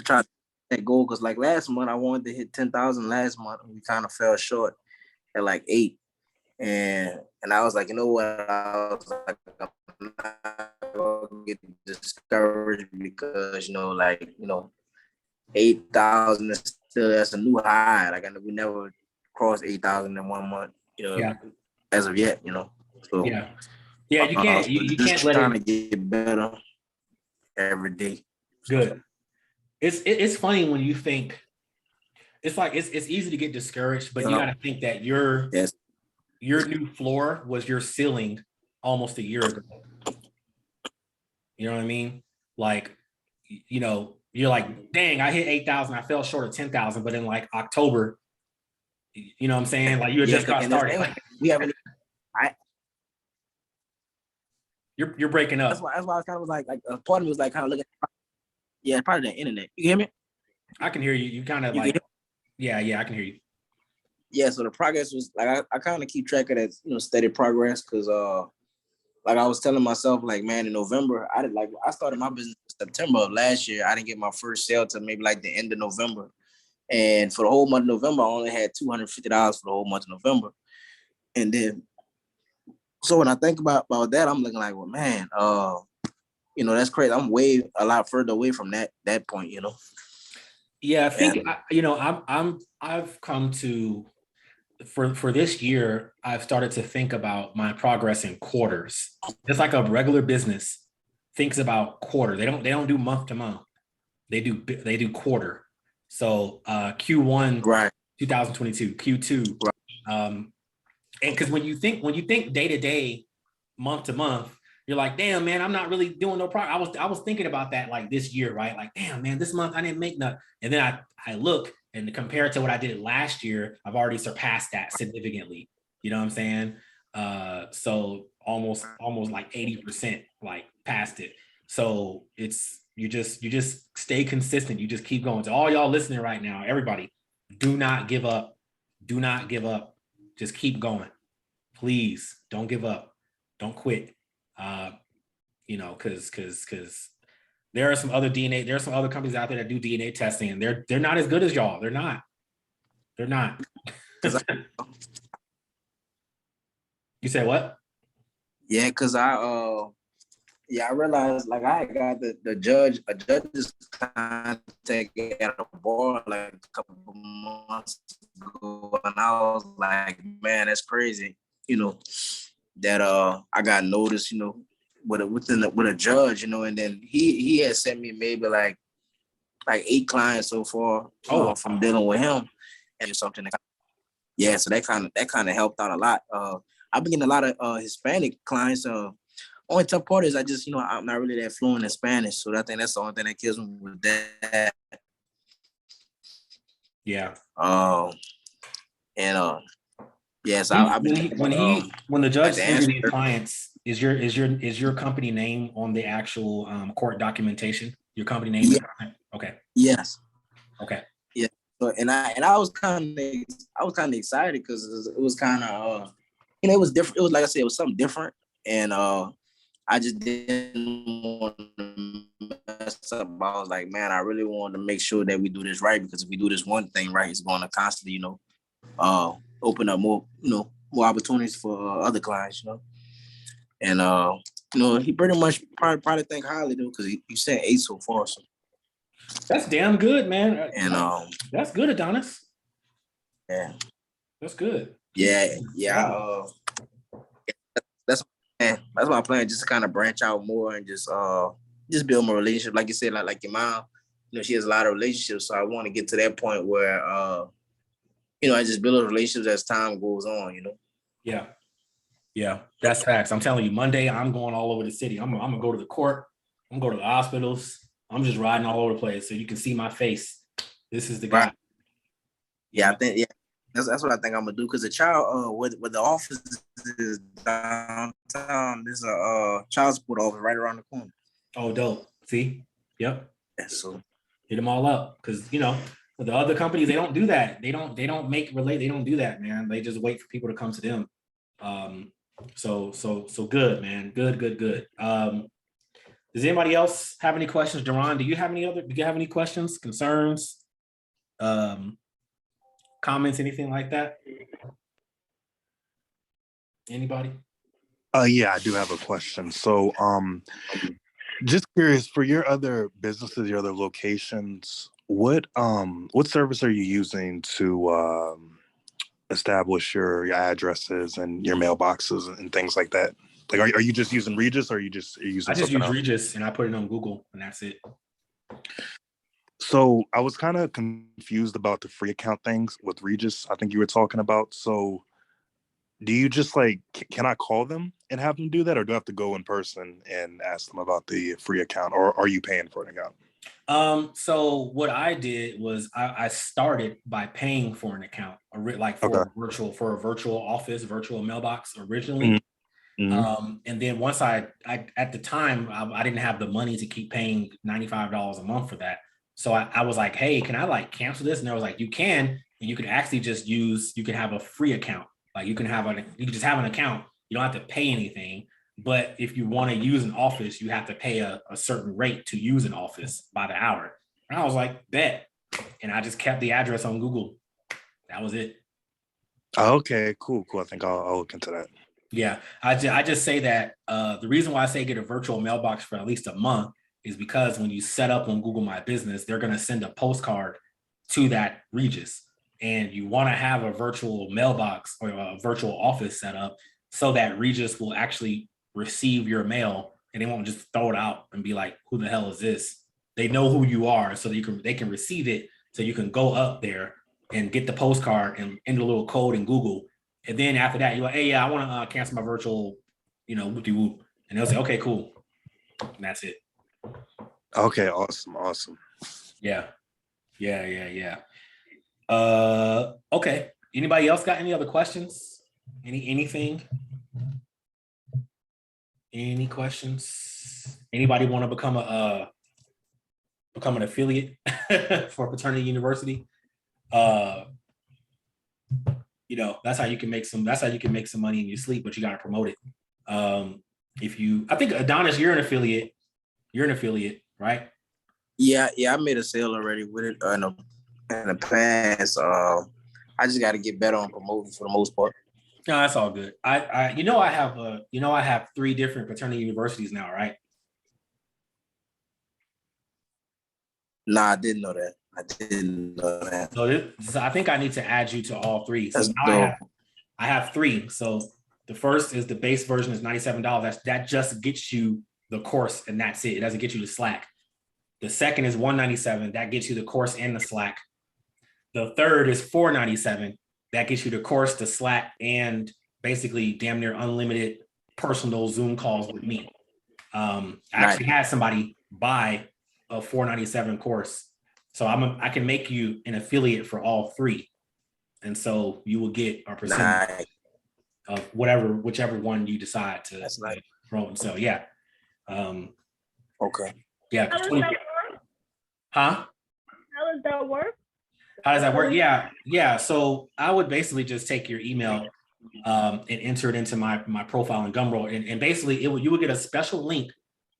try that goal because like last month I wanted to hit 10,000 last month and we kind of fell short at like 8. And I was like, you know what? I was like, I'm not gonna get discouraged because 8,000 is still that's a new high. Like we never crossed 8,000 in 1 month. As of yet. So yeah, you can't you can't let trying to get better every day. Good. It's funny when you think it's like it's easy to get discouraged, but you got to think that your new floor was your ceiling almost a year ago. You know what I mean? Like, you're like, dang, I hit 8,000. I fell short of 10,000, but in like October, you know what I'm saying? Like you just got started. Like, we haven't. You're breaking up. That's why I was kind of like part of me was like kind of looking. Yeah, probably the internet. You hear me? I can hear you. You kind of like, yeah, I can hear you. Yeah, so the progress was like I kind of keep track of that, steady progress because like I was telling myself like, man, in November I started my business in September of last year. I didn't get my first sale till maybe like the end of November, and for the whole month of November, I only had $250 for the whole month of November, and then. So when I think about that, I'm looking like, well, man, that's crazy. I'm a lot further away from that point, Yeah, I And think I've come to for this year, I've started to think about my progress in quarters. Just like a regular business thinks about quarter. They don't do month to month. They do quarter. So Q1 right, 2022, Q2. right, And because when you think day to day, month to month, you're like, damn man, I'm not really doing no progress. I was thinking about that like this year, right? Like, damn man, this month I didn't make nothing. And then I look and compared to what I did last year, I've already surpassed that significantly. You know what I'm saying? So almost like 80% like past it. So it's you just stay consistent. You just keep going. To all y'all listening right now, everybody, do not give up. Do not give up. Just keep going. Please don't give up. Don't quit. Uh, because there are some other DNA, there are some other companies out there that do DNA testing, and they're not as good as y'all. They're not. They're not. because You say what? yeah, because I realized like I got the judge, a judge's contact at a bar like a couple of months ago, and I was like, man, that's crazy, you know, that I got noticed, you know, with a judge, you know, and then he had sent me maybe like 8 clients so far from dealing with him and something. Yeah, so that kind of helped out a lot. I've been getting a lot of Hispanic clients. Only tough part is I just, I'm not really that fluent in Spanish. So I think that's the only thing that kills me with that. Yeah. And yes, I've been when the judge like the sends you answer. these clients, is your company name on the actual court documentation? Your company name? Yeah. Okay. Yes. Okay. Yeah. So, and I was kind of excited because it was kind of it was different. It was like I said, it was something different, and I just didn't want to mess up. I was like, man, I really wanted to make sure that we do this right, because if we do this one thing right, it's going to constantly, open up more, more opportunities for other clients, And he pretty much probably think highly though, because he said 8 so far. So. That's damn good, man. And that's good, Adonis. Yeah. That's good. Yeah. That's my plan, just to kind of branch out more and just build more relationship. Like you said, like your mom, she has a lot of relationships. So I want to get to that point where I just build relationships as time goes on, Yeah. Yeah, that's facts. I'm telling you, Monday I'm going all over the city. I'm gonna go to the court. I'm gonna go to the hospitals. I'm just riding all over the place so you can see my face. This is the guy. Right. Yeah, I think that's what I think I'm gonna do, because the child where the office is downtown, there's a child support office right around the corner. Oh, dope. See? Yep. Yeah, so hit them all up, because the other companies, they don't do that. They don't They don't do that, man. They just wait for people to come to them. So good, man. Good. Does anybody else have any questions? Duran, do you have any questions, concerns, comments, anything like that? Anybody? Yeah, I do have a question. So, just curious, for your other businesses, your other locations, what service are you using to establish your addresses and your mailboxes and things like that? Like, are you just using Regis, or are you using I just something use else? Regis and I put it on Google and that's it. So I was kind of confused about the free account things with Regis, I think you were talking about. So do you just can I call them and have them do that, or do I have to go in person and ask them about the free account, or are you paying for an account? So what I did was I started by paying for an account, for a virtual office, virtual mailbox originally. Mm-hmm. And then once I at the time I didn't have the money to keep paying $95 a month for that. So I was like, hey, can I cancel this? And they was like, you can, and you can actually you can have a free account. Like you can just have an account. You don't have to pay anything. But if you want to use an office, you have to pay a certain rate to use an office by the hour. And I was like, bet. And I just kept the address on Google. That was it. Okay, cool. I think I'll look into that. Yeah, I just say that the reason why I say get a virtual mailbox for at least a month is because when you set up on Google My Business, they're going to send a postcard to that Regis. And you want to have a virtual mailbox or a virtual office set up so that Regis will actually receive your mail and they won't just throw it out and be like, who the hell is this? They know who you are, so they can receive it. So you can go up there and get the postcard and enter a little code in Google. And then after that, you're like, hey, yeah, I want to cancel my virtual, whoopty whoop. And they'll say, okay, cool. And that's it. Okay, awesome. Yeah. Okay. Anybody else got any other questions? Anything? Any questions? Anybody want to become an affiliate for Paternity University? That's how you can make some money in your sleep, but you got to promote it. I think Adonis, you're an affiliate, right? Yeah, I made a sale already with it in the past. I just got to get better on promoting for the most part. No, that's all good. I have 3 different Paternity Universities now, right? Nah, I didn't know that. So I think I need to add you to all 3. So That's now I have 3. So the first is the base version is $97. That just gets you the course and that's it. It doesn't get you the Slack. The second is $197. That gets you the course and the Slack. The third is $497. That gets you the course, the Slack, and basically damn near unlimited personal Zoom calls with me. I actually had somebody buy a $497 course. So I can make you an affiliate for all 3. And so you will get a percentage of whichever one you decide to promote. So yeah. Okay. Yeah. How does that work? How does that work? Yeah. So I would basically just take your email and enter it into my profile in Gumroad, and basically you would get a special link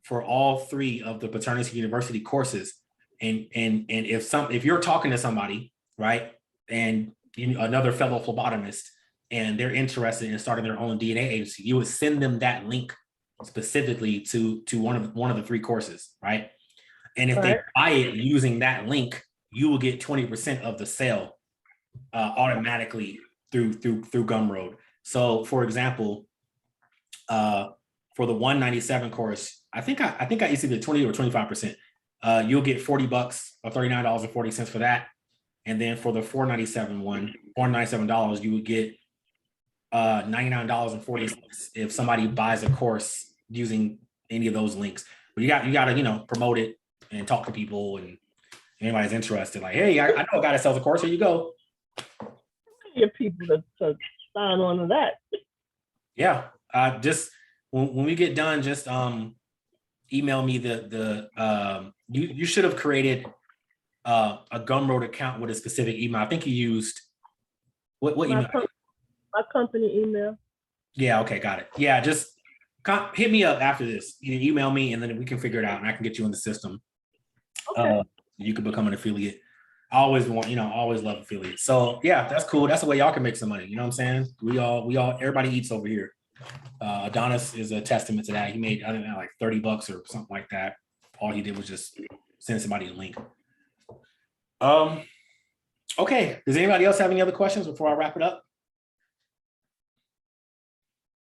for all 3 of the Paternity University courses. And if you're talking to somebody, right, and another fellow phlebotomist, and they're interested in starting their own DNA agency, you would send them that link specifically to one of the 3 courses, right? And if they buy it using that link, you will get 20% of the sale automatically through Gumroad. So, for example, for the $197 course, I think I used to get 20 or 25%. You'll get $40 or $39.40 for that, and then for the $497, you would get $99.40 if somebody buys a course using any of those links. But you got to promote it and talk to people, and anybody's interested, like, hey, I know a guy that sells a course. Here you go. Get people to sign on to that. Yeah. Just when we get done, just email me you should have created a Gumroad account with a specific email. I think you used what email? My company email. Yeah. Okay. Got it. Yeah. Just hit me up after this. You email me, and then we can figure it out, and I can get you in the system. Okay. You can become an affiliate. I always love affiliates. So yeah, that's cool. That's the way y'all can make some money. You know what I'm saying? We all everybody eats over here. Adonis is a testament to that. He made, I don't know, like $30 or something like that. All he did was just send somebody a link. Okay. Does anybody else have any other questions before I wrap it up?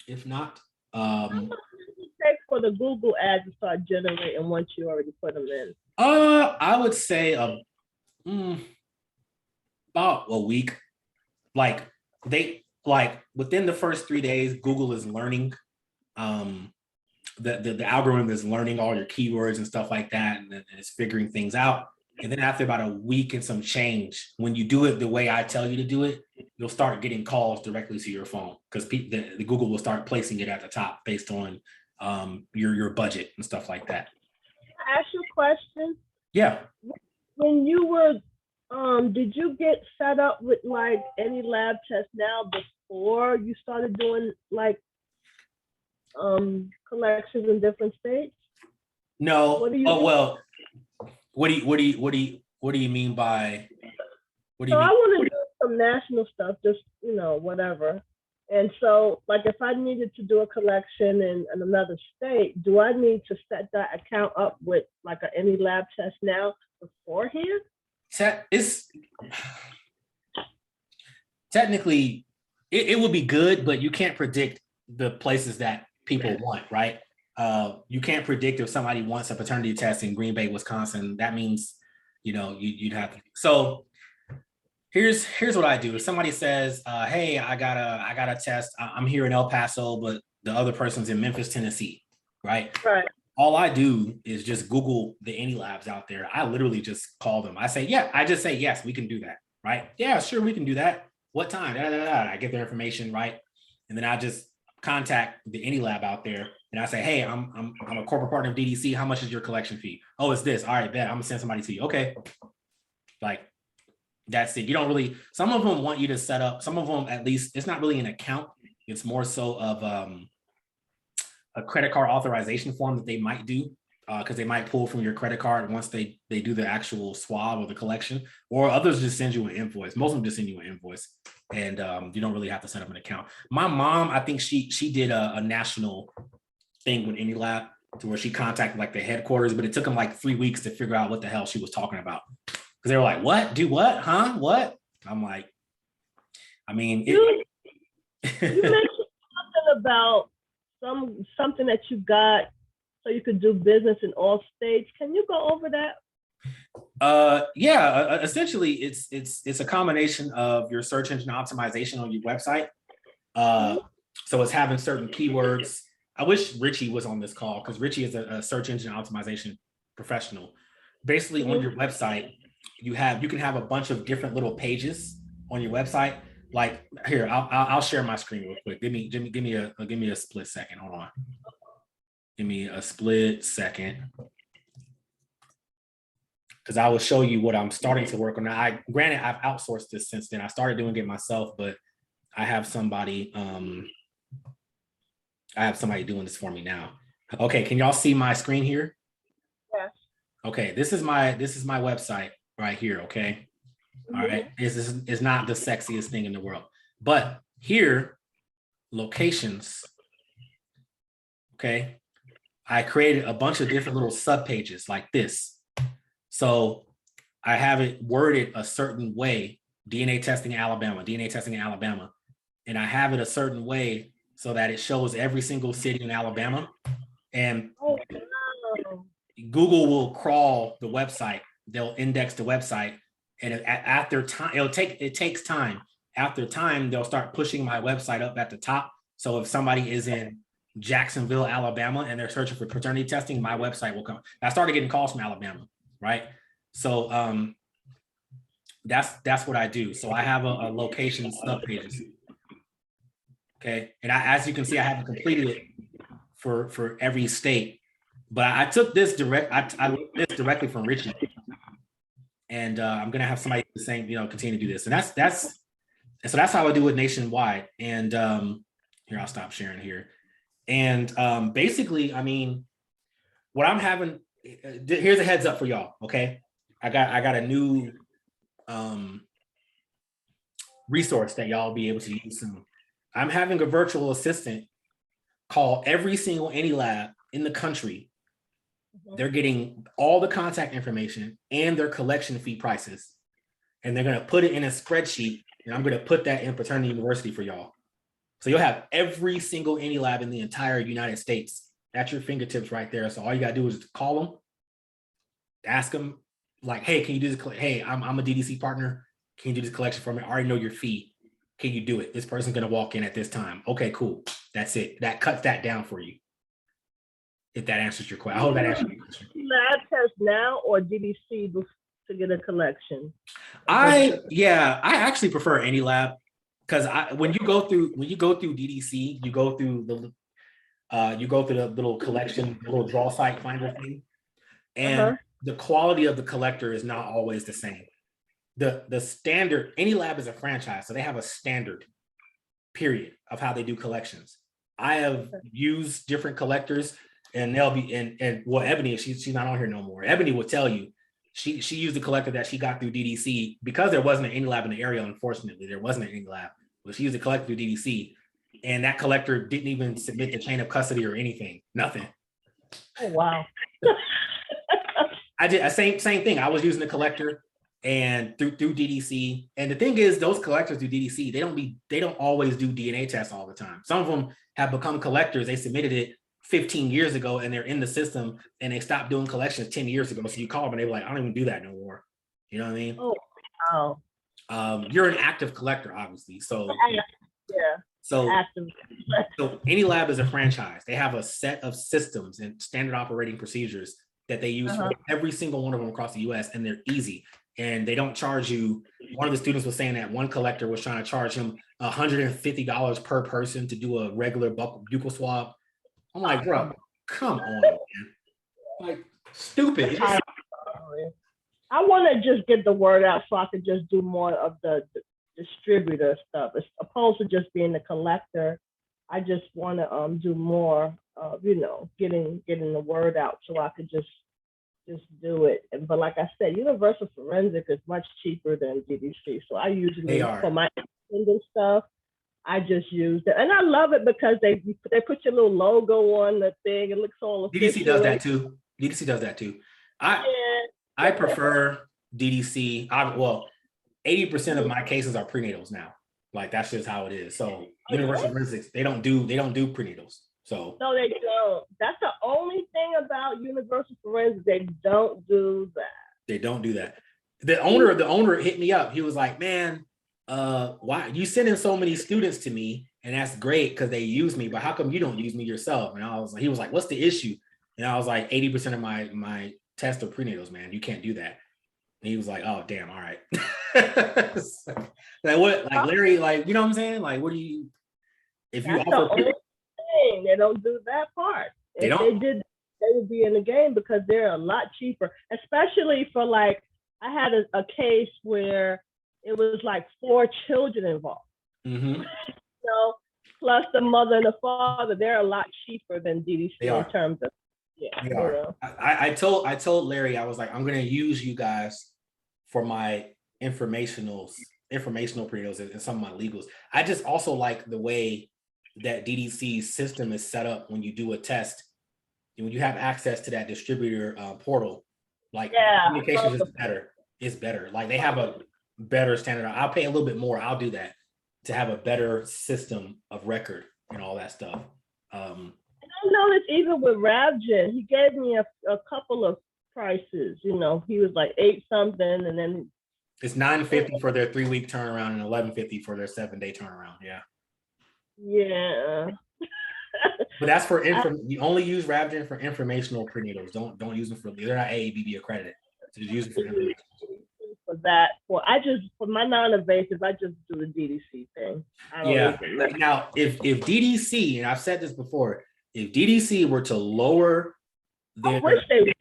If not, how long does it take for the Google ads to start generating once you already put them in? I would say about a week. Like within the first 3 days, Google is learning. The algorithm is learning all your keywords and stuff like that, and it's figuring things out. And then after about a week and some change, when you do it the way I tell you to do it, you'll start getting calls directly to your phone, because the Google will start placing it at the top based on your budget and stuff like that. Can I ask you a question? Yeah. When you were, did you get set up with like any lab tests now before you started doing like collections in different states? No. What do you what do you mean by? What do you so mean? I want to do some national stuff, just whatever. And so, like, if I needed to do a collection in another state, do I need to set that account up with like any lab test now beforehand? It's technically it would be good, but you can't predict the places that people want, right? You can't predict if somebody wants a paternity test in Green Bay, Wisconsin. That means, you'd have to. So here's what I do. If somebody says, "Hey, I got a test. I'm here in El Paso, but the other person's in Memphis, Tennessee," right? Right. All I do is just Google the any labs out there. I literally just call them. I say, "Yeah," I just say, "Yes, we can do that," right? "Yeah, sure, we can do that. What time?" Da, da, da, da. I get their information, right? And then I just contact the any lab out there and I say, "Hey, I'm a corporate partner of DDC. How much is your collection fee?" "Oh, it's this." "All right, bet. I'm gonna send somebody to you." "Okay." Like, that's it. You don't really, some of them want you to set up, some of them, at least, it's not really an account. It's more so of a credit card authorization form that they might do, because they might pull from your credit card once they do the actual swab or the collection, or others just send you an invoice. Most of them just send you an invoice, and you don't really have to set up an account. My mom, I think she did a national thing with AnyLab to where she contacted like the headquarters, but it took them like 3 weeks to figure out what the hell she was talking about, because they were like, "What? Do what? Huh? What?" I'm like, I mean, You mentioned something about something that you got so you could do business in all states. Can you go over that? Yeah, essentially it's a combination of your search engine optimization on your website. So it's having certain keywords. I wish Richie was on this call, because Richie is a search engine optimization professional. Basically, on your website, you can have a bunch of different little pages on your website. Like here, I'll share my screen real quick. Give me a split second. Hold on. Give me a split second, because I will show you what I'm starting to work on. Now, granted, I've outsourced this since then. I started doing it myself, but I have somebody doing this for me now. Okay, can y'all see my screen here? Yes. Okay, this is my website right here. Okay. All right. This is not the sexiest thing in the world, but here, locations. Okay. I created a bunch of different little sub pages like this. So I have it worded a certain way: DNA testing in Alabama, DNA testing in Alabama. And I have it a certain way so that it shows every single city in Alabama. And Google will crawl the website. They'll index the website. And after time, it takes time. After time, they'll start pushing my website up at the top. So if somebody is in Jacksonville, Alabama, and they're searching for paternity testing, my website will come. I started getting calls from Alabama, right? So that's what I do. So I have a location sub pages. Okay, and as you can see, I haven't completed it for every state, but I took this I learned this directly from Richie, and I'm gonna have somebody the same, continue to do this, and that's how I do it nationwide. And here, I'll stop sharing here. And basically, I mean, what I'm having, here's a heads up for y'all. Okay, I got a new resource that y'all will be able to use soon. I'm having a virtual assistant call every single any lab in the country. They're getting all the contact information and their collection fee prices, and they're going to put it in a spreadsheet, and I'm going to put that in Paternity University for y'all. So you'll have every single any lab in the entire United States at your fingertips right there. So all you got to do is call them, ask them like, "Hey, can you do this? Hey, I'm a DDC partner. Can you do this collection for me? I already know your fee. Can you do it? This person's going to walk in at this time." "Okay, cool. That's it." That cuts that down for you. If that answers your question. I hope that answers your question. Lab test now or DDC to get a collection? I actually prefer any lab, because when you go through DDC, you go through the little collection, the little draw site finder thing, and the quality of the collector is not always the same. The standard, any lab is a franchise, so they have a standard period of how they do collections. I have used different collectors, and they'll be and well, Ebony, she's not on here no more. Ebony will tell you she used the collector that she got through DDC, because there wasn't an any lab in the area. Unfortunately, there wasn't an any lab, but she used a collector through DDC, and that collector didn't even submit the chain of custody or anything. Nothing. Oh wow. I did a same thing. I was using the collector. and through DDC. And the thing is, those collectors do DDC. They don't always do DNA tests all the time. Some of them have become collectors. They submitted it 15 years ago and they're in the system, and they stopped doing collections 10 years ago. So you call them and they're like, I don't even do that no more. You know what I mean? Oh, wow. You're an active collector, obviously. So Yeah. so Active. so any lab is a franchise. They have a set of systems and standard operating procedures that they use for every single one of them across the US, and they're easy. And they don't charge you. One of the students was saying that one collector was trying to charge him $150 per person to do a regular buccal swab. I'm like, bro, come on, man. Like, stupid. I want to just get the word out so I could just do more of the distributor stuff as opposed to just being the collector. I just want to do more of, you know, getting the word out so I could just do it. But like I said, universal forensic is much cheaper than DDC. So I usually, for my independent stuff, I just use it. And I love it because they put your little logo on the thing. It looks all official. DDC does that too. DDC does that too. I prefer DDC. Well, 80% of my cases are prenatals now. Like, that's just how it is. So universal forensics, they don't do prenatals. So no, they don't. That's the only thing about universal forensics. They don't do that. They don't do that. The owner hit me up. He was like, man, why you sending so many students to me? And that's great because they use me, but how come you don't use me yourself? And he was like, what's the issue? And I was like, 80% of my tests are prenatals, man. You can't do that. And he was like, oh, damn, all right. Like, what, like, Larry, like, you know what I'm saying? Like, what do you, if you That's offer the only thing. They don't do that part. If they did, they would be in the game because they're a lot cheaper, especially for, like, I had a case where it was like 4 children involved. Mm-hmm. So plus the mother and the father, they're a lot cheaper than DDC in terms of, they are. You know. I told Larry, I was like, I'm gonna use you guys for my informational prenatals and some of my legals. I just also like the way that DDC's system is set up when you do a test and when you have access to that distributor portal. Like, communications is better. It's better. Like, they have a better standard. I'll pay a little bit more. I'll do that to have a better system of record and all that stuff. I noticed even with Ravgen, he gave me a couple of prices. You know, he was like 8 something, and then it's $950 for their 3-week turnaround and $1150 for their 7-day turnaround. Yeah. Yeah. But that's for you only use Ravgen for informational prenatals. Don't use them for, they're not AABB accredited. So just use them for information. For that, for my non-invasive, I just do the DDC thing. Now, if DDC, and I've said this before, if DDC were to lower their, I wish they would.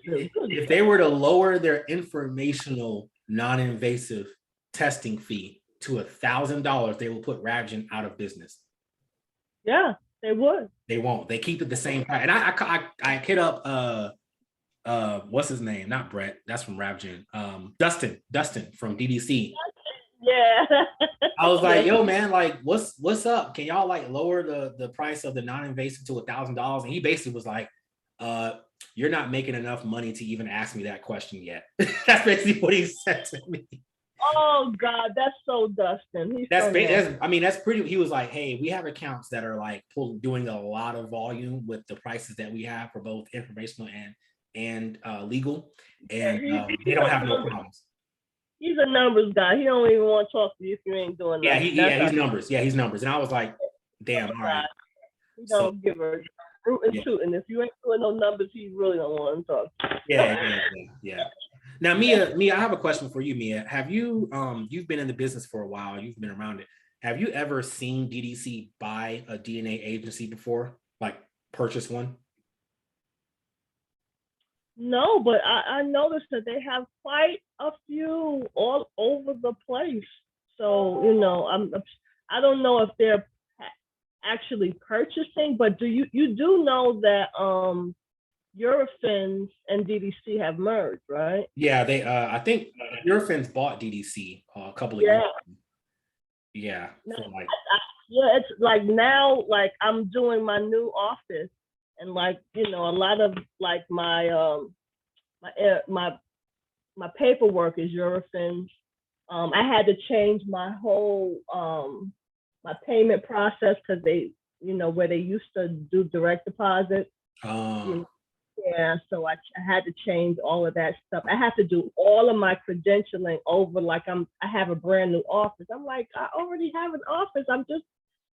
If they were to lower their informational non-invasive testing fee to $1,000, they will put Ravgen out of business. Yeah, they would. They won't. They keep it the same price. And I hit up what's his name? Not Brett. That's from Ravgen. Dustin from DDC. Yeah. I was like, yo, man, like, what's up? Can y'all like lower the price of the non-invasive to $1,000? And he basically was like, you're not making enough money to even ask me that question yet. That's basically what he said to me. Oh God, that's so Dustin. That's pretty. He was like, hey, we have accounts that are like doing a lot of volume with the prices that we have for both informational and legal, and they don't have no problems. He's a numbers guy. He don't even want to talk to you if you ain't doing that. He's numbers. Yeah, he's numbers. And I was like, damn, all right. He don't give a root and shooting. If you ain't doing no numbers, he really don't want to talk. Yeah. Now, Mia, I have a question for you, Mia. Have you, you've been in the business for a while, you've been around it. Have you ever seen DDC buy a DNA agency before, like purchase one? No, but I noticed that they have quite a few all over the place. So, you know, I don't know if they're actually purchasing, but you do know that Eurofins and DDC have merged, right? Yeah, they I think Eurofins bought DDC a couple of years ago. Yeah. No, it's like now, like I'm doing my new office, and like, you know, a lot of like my my paperwork is Eurofins. I had to change my whole my payment process because they, where they used to do direct deposit. Yeah, so I had to change all of that stuff. I have to do all of my credentialing over like I have a brand new office. I'm like, I already have an office. I'm just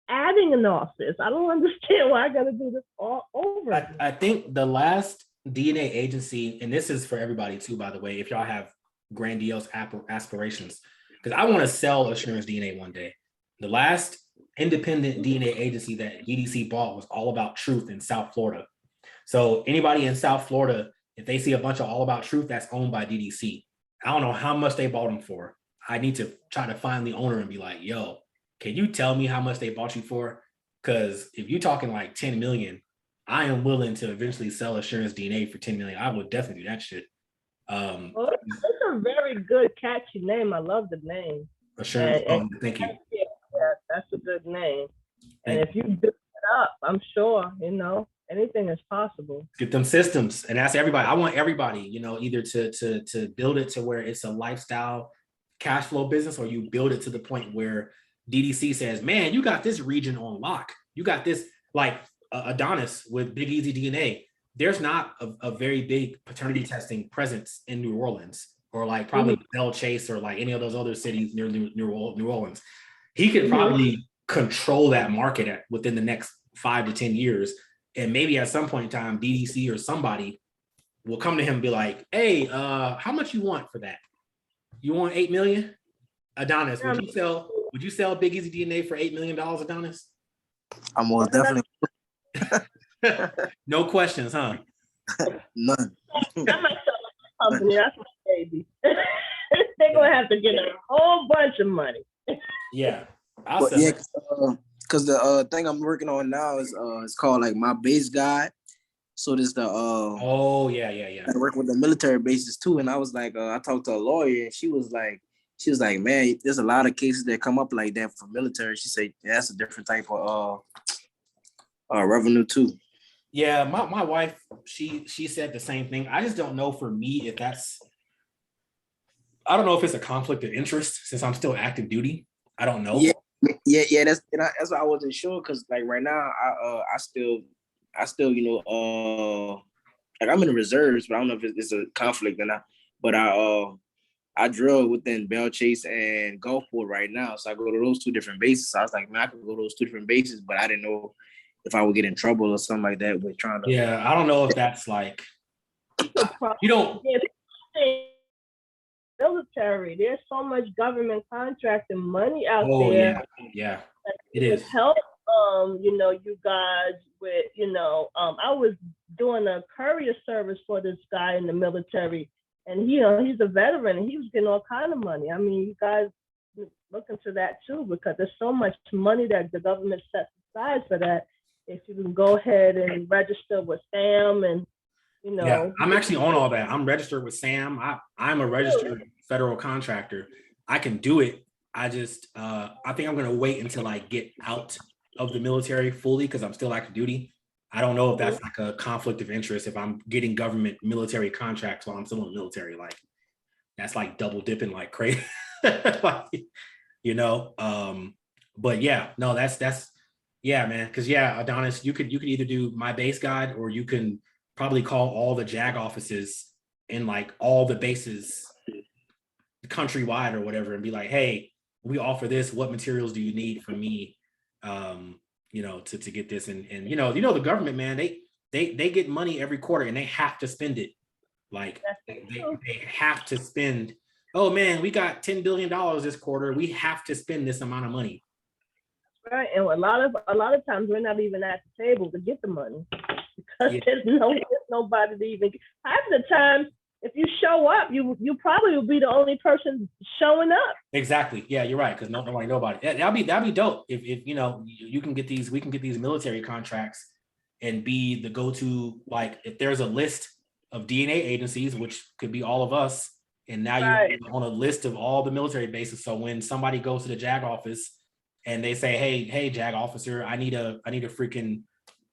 adding an office. I don't understand why I got to do this all over. I think the last DNA agency, and this is for everybody too, by the way, if y'all have grandiose aspirations, because I want to sell Assurance DNA one day. The last independent DNA agency that EDC bought was All About Truth in South Florida. So anybody in South Florida, if they see a bunch of All About Truth, that's owned by DDC. I don't know how much they bought them for. I need to try to find the owner and be like, yo, can you tell me how much they bought you for? Because if you're talking like 10 million, I am willing to eventually sell Assurance DNA for 10 million. I would definitely do that shit. Well, it's a very good, catchy name. I love the name. Assurance, thank you. Yeah, that's a good name. And if you build it up, I'm sure, anything is possible. Get them systems. And that's everybody. I want everybody, either to build it to where it's a lifestyle cash flow business, or you build it to the point where DDC says, man, you got this region on lock. You got this, like Adonis with Big Easy DNA. There's not a very big paternity testing presence in New Orleans, or like probably Belle Chase, or like any of those other cities near New Orleans. He could probably control that market within the next 5 to 10 years. And maybe at some point in time, DDC or somebody will come to him and be like, hey, how much you want for that? You want 8 million? Adonis, would you sell Big Easy DNA for $8 million, Adonis? I'm most definitely. No questions, huh? None. I might sell my company. That's my baby. They're gonna have to get a whole bunch of money. Yeah, because the thing I'm working on now is it's called like My Base Guide. So there's the yeah. I work with the military bases too, and I was like, I talked to a lawyer, and she was like, man, there's a lot of cases that come up like that for military. She said that's a different type of revenue too. Yeah, my wife, she said the same thing. I just don't know for me if I don't know if it's a conflict of interest since I'm still active duty. I don't know. Yeah. That's why I wasn't sure, because like right now I still like I'm in the reserves, but I don't know if it's a conflict or not. But I drill within Belle Chase and Gulfport right now, so I go to those two different bases. So I was like, man, I could go to those two different bases, but I didn't know if I would get in trouble or something like that with trying to. Yeah, I don't know if that's like you don't. Military, there's so much government contracting money out there. Yeah, it is. Help, you guys with, I was doing a courier service for this guy in the military, and he's a veteran, and he was getting all kind of money. I mean, you guys look into that too, because there's so much money that the government sets aside for that. If you can go ahead and register with SAM and, Yeah, I'm actually on all that. I'm registered with SAM. I'm a registered federal contractor. I can do it. I just, I think I'm going to wait until I get out of the military fully, because I'm still active duty. I don't know if that's like a conflict of interest if I'm getting government military contracts while I'm still in the military. Like, that's like double dipping like crazy. But yeah, no, that's yeah, man. Because yeah, Adonis, you could either do My Base Guide, or you can probably call all the JAG offices in like all the bases countrywide or whatever, and be like, hey, we offer this. What materials do you need from me? To get this, and the government, man, they get money every quarter, and they have to spend it. Like they have to spend. Oh man, we got $10 billion this quarter. We have to spend this amount of money. Right, and a lot of times we're not even at the table to get the money, because there's nobody to even. Half the time, if you show up, you probably will be the only person showing up. Exactly. Yeah, you're right, because nobody know about it. That'd be dope if you can get these. We can get these military contracts and be the go-to. Like, if there's a list of DNA agencies, which could be all of us, and now you're on a list of all the military bases. So when somebody goes to the JAG office and they say, hey, JAG officer, I need a freaking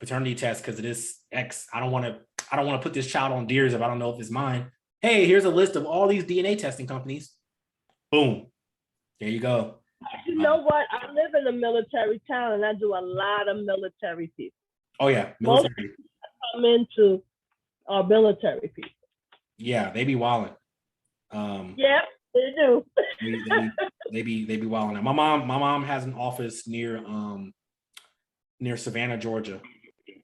paternity test because of this X. I don't want to put this child on DEERS if I don't know if it's mine. hey, here's a list of all these DNA testing companies. Boom. There you go. You know what? I live in a military town, and I do a lot of military people. Oh yeah, Most military. come into are military people. Yeah, they be wilding. Yeah, they do. they be wilding. My mom has an office near Savannah, Georgia.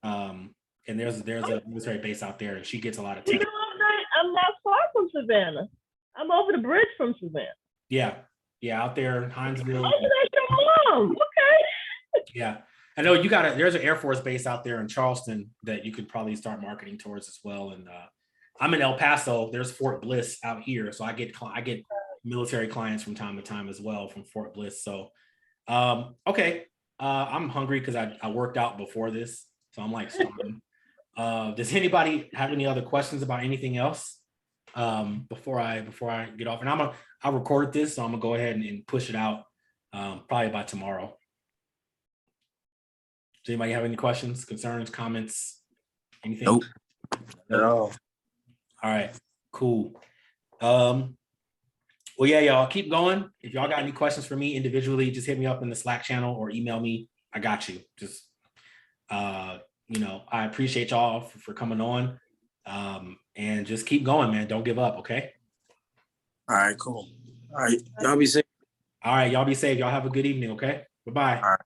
And there's a military base out there, and she gets a lot of You text. know what? I'm not far from Savannah. I'm over the bridge from Savannah. Yeah, out there in Hinesville. Oh, that's your mom. Okay. Yeah, I know there's an Air Force base out there in Charleston that you could probably start marketing towards as well. And I'm in El Paso. There's Fort Bliss out here, so I get military clients from time to time as well from Fort Bliss. So, okay, I'm hungry because I worked out before this, so I'm like starving. Does anybody have any other questions about anything else before I get off? And I'll record this, so I'm gonna go ahead and push it out probably by tomorrow. Does anybody have any questions, concerns, comments, anything? Nope. At all. All right, cool. Well, yeah, y'all keep going. If y'all got any questions for me individually, just hit me up in the Slack channel or email me. I got you. Just I appreciate y'all for coming on. And just keep going, man. Don't give up, okay? All right, cool. All right, y'all be safe. All right, y'all be safe. Y'all have a good evening, okay? Bye-bye. All right.